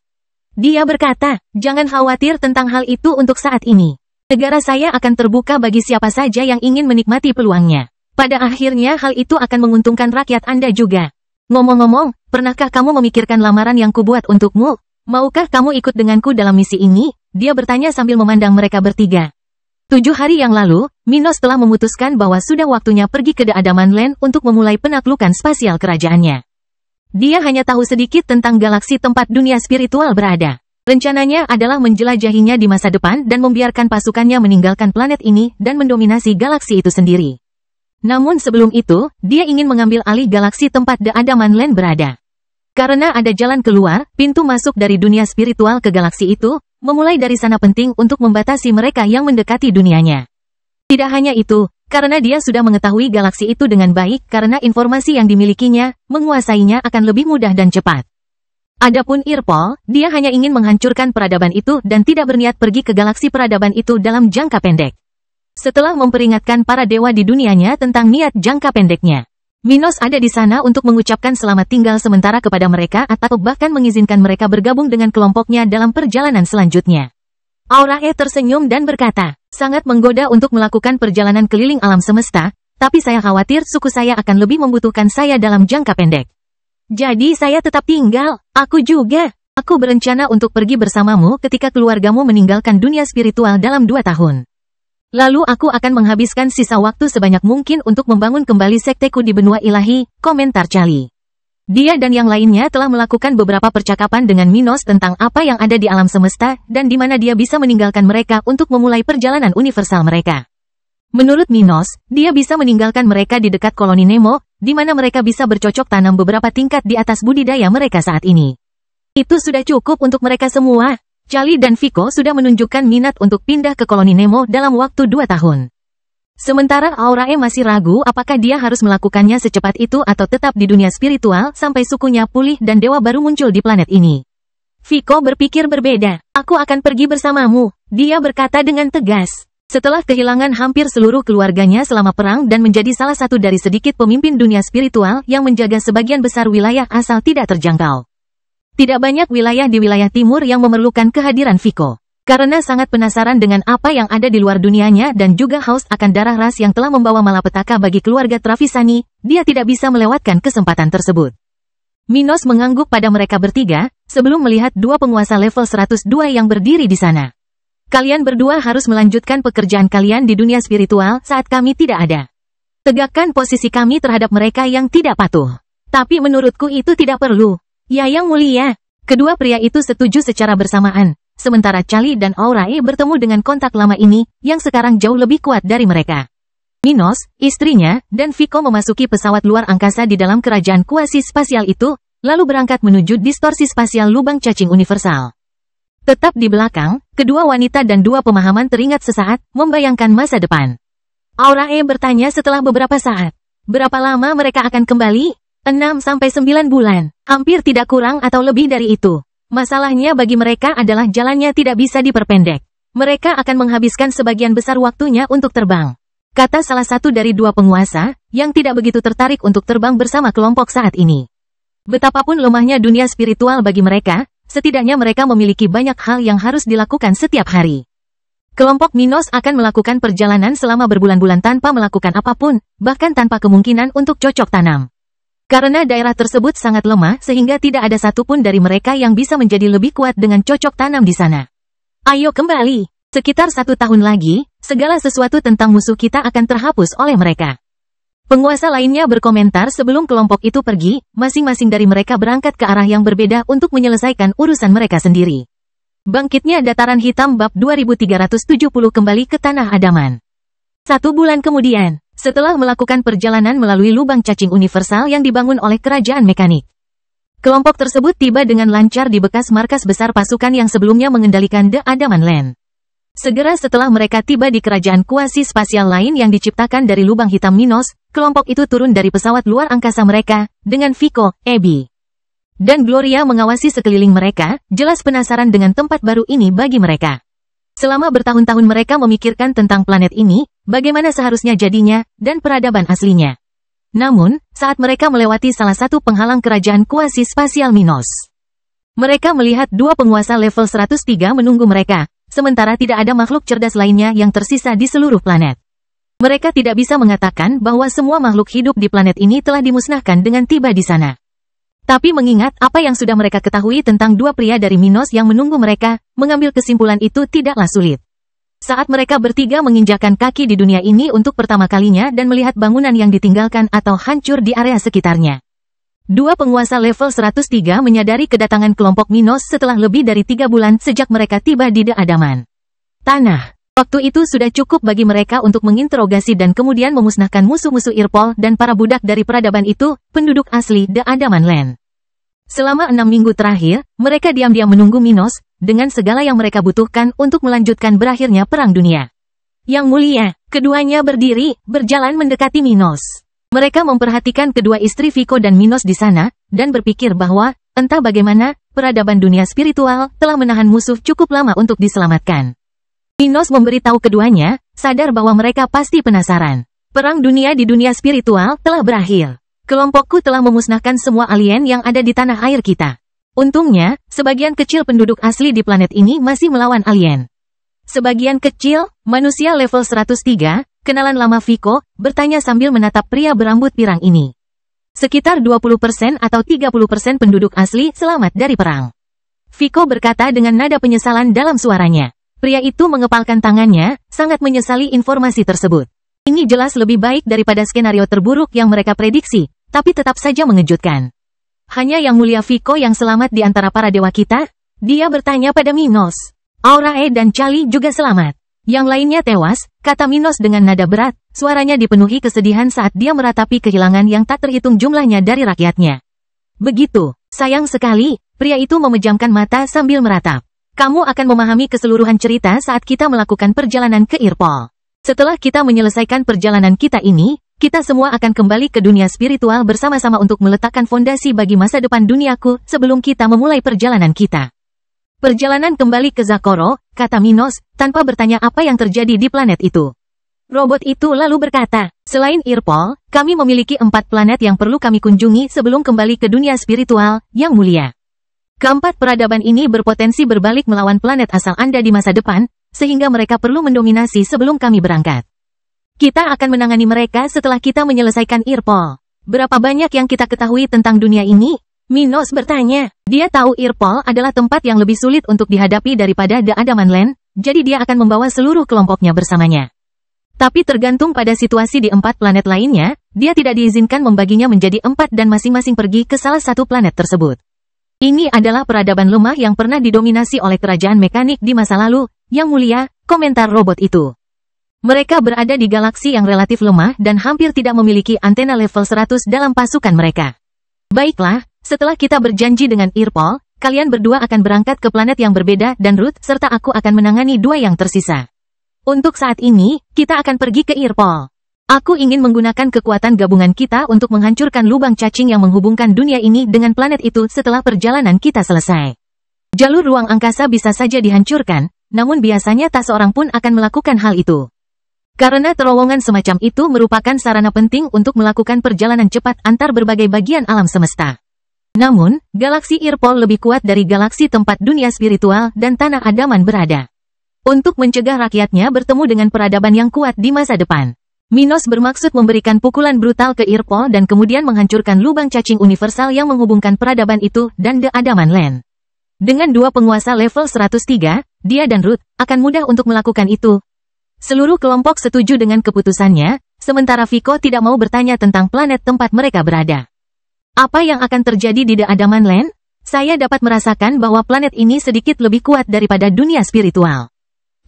Dia berkata, jangan khawatir tentang hal itu untuk saat ini. Negara saya akan terbuka bagi siapa saja yang ingin menikmati peluangnya. Pada akhirnya hal itu akan menguntungkan rakyat Anda juga. Ngomong-ngomong, pernahkah kamu memikirkan lamaran yang kubuat untukmu? Maukah kamu ikut denganku dalam misi ini? Dia bertanya sambil memandang mereka bertiga. 7 hari yang lalu, Minos telah memutuskan bahwa sudah waktunya pergi ke The Adaman Land untuk memulai penaklukan spasial kerajaannya. Dia hanya tahu sedikit tentang galaksi tempat dunia spiritual berada. Rencananya adalah menjelajahinya di masa depan dan membiarkan pasukannya meninggalkan planet ini dan mendominasi galaksi itu sendiri. Namun sebelum itu, dia ingin mengambil alih galaksi tempat The Adaman Land berada. Karena ada jalan keluar, pintu masuk dari dunia spiritual ke galaksi itu, memulai dari sana penting untuk membatasi mereka yang mendekati dunianya. Tidak hanya itu, karena dia sudah mengetahui galaksi itu dengan baik karena informasi yang dimilikinya, menguasainya akan lebih mudah dan cepat. Adapun Irpol, dia hanya ingin menghancurkan peradaban itu dan tidak berniat pergi ke galaksi peradaban itu dalam jangka pendek. Setelah memperingatkan para dewa di dunianya tentang niat jangka pendeknya, Minos ada di sana untuk mengucapkan selamat tinggal sementara kepada mereka atau bahkan mengizinkan mereka bergabung dengan kelompoknya dalam perjalanan selanjutnya. Aurae tersenyum dan berkata, sangat menggoda untuk melakukan perjalanan keliling alam semesta, tapi saya khawatir suku saya akan lebih membutuhkan saya dalam jangka pendek. Jadi saya tetap tinggal, aku juga. Aku berencana untuk pergi bersamamu ketika keluargamu meninggalkan dunia spiritual dalam 2 tahun. Lalu aku akan menghabiskan sisa waktu sebanyak mungkin untuk membangun kembali sekteku di benua ilahi, komentar Charlie. Dia dan yang lainnya telah melakukan beberapa percakapan dengan Minos tentang apa yang ada di alam semesta dan di mana dia bisa meninggalkan mereka untuk memulai perjalanan universal mereka. Menurut Minos, dia bisa meninggalkan mereka di dekat koloni Nemo, di mana mereka bisa bercocok tanam beberapa tingkat di atas budidaya mereka saat ini. Itu sudah cukup untuk mereka semua. Charlie dan Viko sudah menunjukkan minat untuk pindah ke koloni Nemo dalam waktu 2 tahun. Sementara Aurae masih ragu apakah dia harus melakukannya secepat itu atau tetap di dunia spiritual sampai sukunya pulih dan dewa baru muncul di planet ini. Viko berpikir berbeda. Aku akan pergi bersamamu, dia berkata dengan tegas. Setelah kehilangan hampir seluruh keluarganya selama perang dan menjadi salah satu dari sedikit pemimpin dunia spiritual yang menjaga sebagian besar wilayah asal tidak terjangkau. Tidak banyak wilayah di wilayah timur yang memerlukan kehadiran Viko. Karena sangat penasaran dengan apa yang ada di luar dunianya dan juga haus akan darah ras yang telah membawa malapetaka bagi keluarga Travisani, dia tidak bisa melewatkan kesempatan tersebut. Minos mengangguk pada mereka bertiga, sebelum melihat 2 penguasa level 102 yang berdiri di sana. Kalian berdua harus melanjutkan pekerjaan kalian di dunia spiritual saat kami tidak ada. Tegakkan posisi kami terhadap mereka yang tidak patuh. Tapi menurutku itu tidak perlu. Ya yang mulia, kedua pria itu setuju secara bersamaan. Sementara Charlie dan Aurae bertemu dengan kontak lama ini, yang sekarang jauh lebih kuat dari mereka. Minos, istrinya, dan Viko memasuki pesawat luar angkasa di dalam kerajaan kuasi spasial itu, lalu berangkat menuju distorsi spasial lubang cacing universal. Tetap di belakang, kedua wanita dan 2 pemahaman teringat sesaat, membayangkan masa depan. Aurae bertanya setelah beberapa saat. Berapa lama mereka akan kembali? 6-9 bulan, hampir tidak kurang atau lebih dari itu. Masalahnya bagi mereka adalah jalannya tidak bisa diperpendek. Mereka akan menghabiskan sebagian besar waktunya untuk terbang. Kata salah satu dari 2 penguasa, yang tidak begitu tertarik untuk terbang bersama kelompok saat ini. Betapapun lemahnya dunia spiritual bagi mereka, setidaknya mereka memiliki banyak hal yang harus dilakukan setiap hari. Kelompok Minos akan melakukan perjalanan selama berbulan-bulan tanpa melakukan apapun, bahkan tanpa kemungkinan untuk cocok tanam. Karena daerah tersebut sangat lemah sehingga tidak ada satupun dari mereka yang bisa menjadi lebih kuat dengan cocok tanam di sana. Ayo kembali. Sekitar 1 tahun lagi, segala sesuatu tentang musuh kita akan terhapus oleh mereka. Penguasa lainnya berkomentar sebelum kelompok itu pergi, masing-masing dari mereka berangkat ke arah yang berbeda untuk menyelesaikan urusan mereka sendiri. Bangkitnya Dataran Hitam Bab 2370 kembali ke Tanah Adaman. 1 bulan kemudian, setelah melakukan perjalanan melalui lubang cacing universal yang dibangun oleh kerajaan mekanik. Kelompok tersebut tiba dengan lancar di bekas markas besar pasukan yang sebelumnya mengendalikan The Adaman Land. Segera setelah mereka tiba di kerajaan kuasi spasial lain yang diciptakan dari lubang hitam Minos, kelompok itu turun dari pesawat luar angkasa mereka, dengan Vico, Abby, dan Gloria mengawasi sekeliling mereka, jelas penasaran dengan tempat baru ini bagi mereka. Selama bertahun-tahun mereka memikirkan tentang planet ini, bagaimana seharusnya jadinya, dan peradaban aslinya. Namun, saat mereka melewati salah satu penghalang kerajaan kuasi spasial Minos, mereka melihat dua penguasa level 103 menunggu mereka, sementara tidak ada makhluk cerdas lainnya yang tersisa di seluruh planet. Mereka tidak bisa mengatakan bahwa semua makhluk hidup di planet ini telah dimusnahkan dengan tiba di sana. Tapi mengingat apa yang sudah mereka ketahui tentang dua pria dari Minos yang menunggu mereka, mengambil kesimpulan itu tidaklah sulit. Saat mereka bertiga menginjakan kaki di dunia ini untuk pertama kalinya dan melihat bangunan yang ditinggalkan atau hancur di area sekitarnya, dua penguasa level 103 menyadari kedatangan kelompok Minos setelah lebih dari 3 bulan sejak mereka tiba di The Adaman Tanah. Waktu itu sudah cukup bagi mereka untuk menginterogasi dan kemudian memusnahkan musuh-musuh Irpol dan para budak dari peradaban itu, penduduk asli The Adaman Land. Selama 6 minggu terakhir, mereka diam-diam menunggu Minos, dengan segala yang mereka butuhkan untuk melanjutkan berakhirnya Perang Dunia. Yang mulia, keduanya berdiri, berjalan mendekati Minos. Mereka memperhatikan kedua istri Vico dan Minos di sana, dan berpikir bahwa, entah bagaimana, peradaban dunia spiritual telah menahan musuh cukup lama untuk diselamatkan. Minos memberitahu keduanya, sadar bahwa mereka pasti penasaran. Perang dunia di dunia spiritual telah berakhir. Kelompokku telah memusnahkan semua alien yang ada di tanah air kita. Untungnya, sebagian kecil penduduk asli di planet ini masih melawan alien. Sebagian kecil, manusia level 103, kenalan lama Vico, bertanya sambil menatap pria berambut pirang ini. Sekitar 20% atau 30% penduduk asli selamat dari perang. Vico berkata dengan nada penyesalan dalam suaranya. Pria itu mengepalkan tangannya, sangat menyesali informasi tersebut. Ini jelas lebih baik daripada skenario terburuk yang mereka prediksi, tapi tetap saja mengejutkan. Hanya Yang Mulia Vico yang selamat di antara para dewa kita? Dia bertanya pada Minos. Aurae dan Cali juga selamat. Yang lainnya tewas, kata Minos dengan nada berat, suaranya dipenuhi kesedihan saat dia meratapi kehilangan yang tak terhitung jumlahnya dari rakyatnya. Begitu, sayang sekali, pria itu memejamkan mata sambil meratap. Kamu akan memahami keseluruhan cerita saat kita melakukan perjalanan ke Irpol. Setelah kita menyelesaikan perjalanan kita ini, kita semua akan kembali ke dunia spiritual bersama-sama untuk meletakkan fondasi bagi masa depan duniaku sebelum kita memulai perjalanan kita. Perjalanan kembali ke Zakoro, kata Minos, tanpa bertanya apa yang terjadi di planet itu. Robot itu lalu berkata, selain Irpol, kami memiliki 4 planet yang perlu kami kunjungi sebelum kembali ke dunia spiritual, Yang Mulia. Keempat peradaban ini berpotensi berbalik melawan planet asal Anda di masa depan, sehingga mereka perlu mendominasi sebelum kami berangkat. Kita akan menangani mereka setelah kita menyelesaikan Irpol. Berapa banyak yang kita ketahui tentang dunia ini? Minos bertanya. Dia tahu Irpol adalah tempat yang lebih sulit untuk dihadapi daripada The Adaman Land, jadi dia akan membawa seluruh kelompoknya bersamanya. Tapi tergantung pada situasi di 4 planet lainnya, dia tidak diizinkan membaginya menjadi 4 dan masing-masing pergi ke salah satu planet tersebut. Ini adalah peradaban lemah yang pernah didominasi oleh kerajaan mekanik di masa lalu, Yang Mulia, komentar robot itu. Mereka berada di galaksi yang relatif lemah dan hampir tidak memiliki antena level 100 dalam pasukan mereka. Baiklah, setelah kita berjanji dengan Irpol, kalian berdua akan berangkat ke planet yang berbeda dan Ruth serta aku akan menangani 2 yang tersisa. Untuk saat ini, kita akan pergi ke Irpol. Aku ingin menggunakan kekuatan gabungan kita untuk menghancurkan lubang cacing yang menghubungkan dunia ini dengan planet itu setelah perjalanan kita selesai. Jalur ruang angkasa bisa saja dihancurkan, namun biasanya tak seorang pun akan melakukan hal itu. Karena terowongan semacam itu merupakan sarana penting untuk melakukan perjalanan cepat antar berbagai bagian alam semesta. Namun, galaksi Irpol lebih kuat dari galaksi tempat dunia spiritual dan tanah Adaman berada. Untuk mencegah rakyatnya bertemu dengan peradaban yang kuat di masa depan, Minos bermaksud memberikan pukulan brutal ke Irpol dan kemudian menghancurkan lubang cacing universal yang menghubungkan peradaban itu dan The Adaman Land. Dengan 2 penguasa level 103, dia dan Ruth akan mudah untuk melakukan itu. Seluruh kelompok setuju dengan keputusannya, sementara Vico tidak mau bertanya tentang planet tempat mereka berada. Apa yang akan terjadi di The Adaman Land? Saya dapat merasakan bahwa planet ini sedikit lebih kuat daripada dunia spiritual.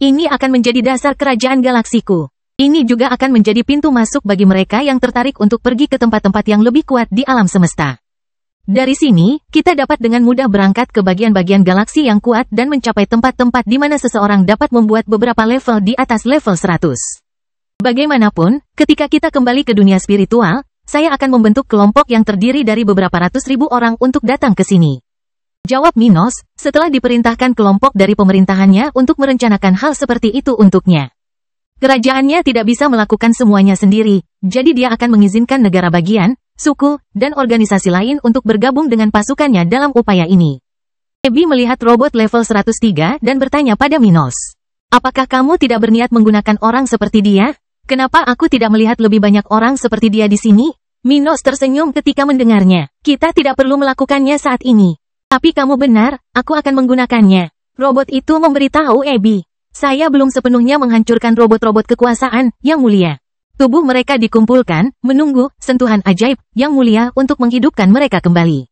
Ini akan menjadi dasar kerajaan galaksiku. Ini juga akan menjadi pintu masuk bagi mereka yang tertarik untuk pergi ke tempat-tempat yang lebih kuat di alam semesta. Dari sini, kita dapat dengan mudah berangkat ke bagian-bagian galaksi yang kuat dan mencapai tempat-tempat di mana seseorang dapat membuat beberapa level di atas level 100. Bagaimanapun, ketika kita kembali ke dunia spiritual, saya akan membentuk kelompok yang terdiri dari beberapa ratus ribu orang untuk datang ke sini. Jawab Minos, setelah diperintahkan kelompok dari pemerintahannya untuk merencanakan hal seperti itu untuknya. Kerajaannya tidak bisa melakukan semuanya sendiri, jadi dia akan mengizinkan negara bagian, suku, dan organisasi lain untuk bergabung dengan pasukannya dalam upaya ini. Abby melihat robot level 103 dan bertanya pada Minos. Apakah kamu tidak berniat menggunakan orang seperti dia? Kenapa aku tidak melihat lebih banyak orang seperti dia di sini? Minos tersenyum ketika mendengarnya. Kita tidak perlu melakukannya saat ini. Tapi kamu benar, aku akan menggunakannya. Robot itu memberitahu Abby. Saya belum sepenuhnya menghancurkan robot-robot kekuasaan, Yang Mulia. Tubuh mereka dikumpulkan, menunggu sentuhan ajaib, Yang Mulia untuk menghidupkan mereka kembali.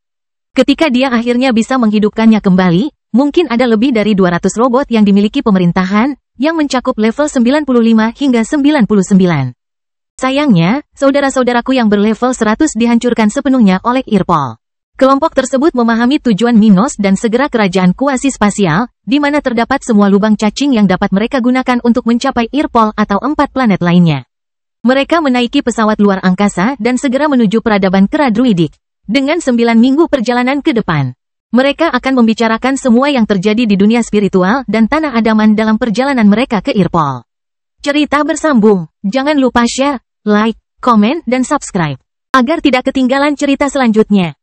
Ketika dia akhirnya bisa menghidupkannya kembali, mungkin ada lebih dari 200 robot yang dimiliki pemerintahan, yang mencakup level 95 hingga 99. Sayangnya, saudara-saudaraku yang berlevel 100 dihancurkan sepenuhnya oleh Irpol. Kelompok tersebut memahami tujuan Minos dan segera kerajaan kuasi spasial, di mana terdapat semua lubang cacing yang dapat mereka gunakan untuk mencapai Irpol atau 4 planet lainnya. Mereka menaiki pesawat luar angkasa dan segera menuju peradaban kera druidik. Dengan 9 minggu perjalanan ke depan, mereka akan membicarakan semua yang terjadi di dunia spiritual dan tanah adaman dalam perjalanan mereka ke Irpol. Cerita bersambung. Jangan lupa share, like, komen, dan subscribe, agar tidak ketinggalan cerita selanjutnya.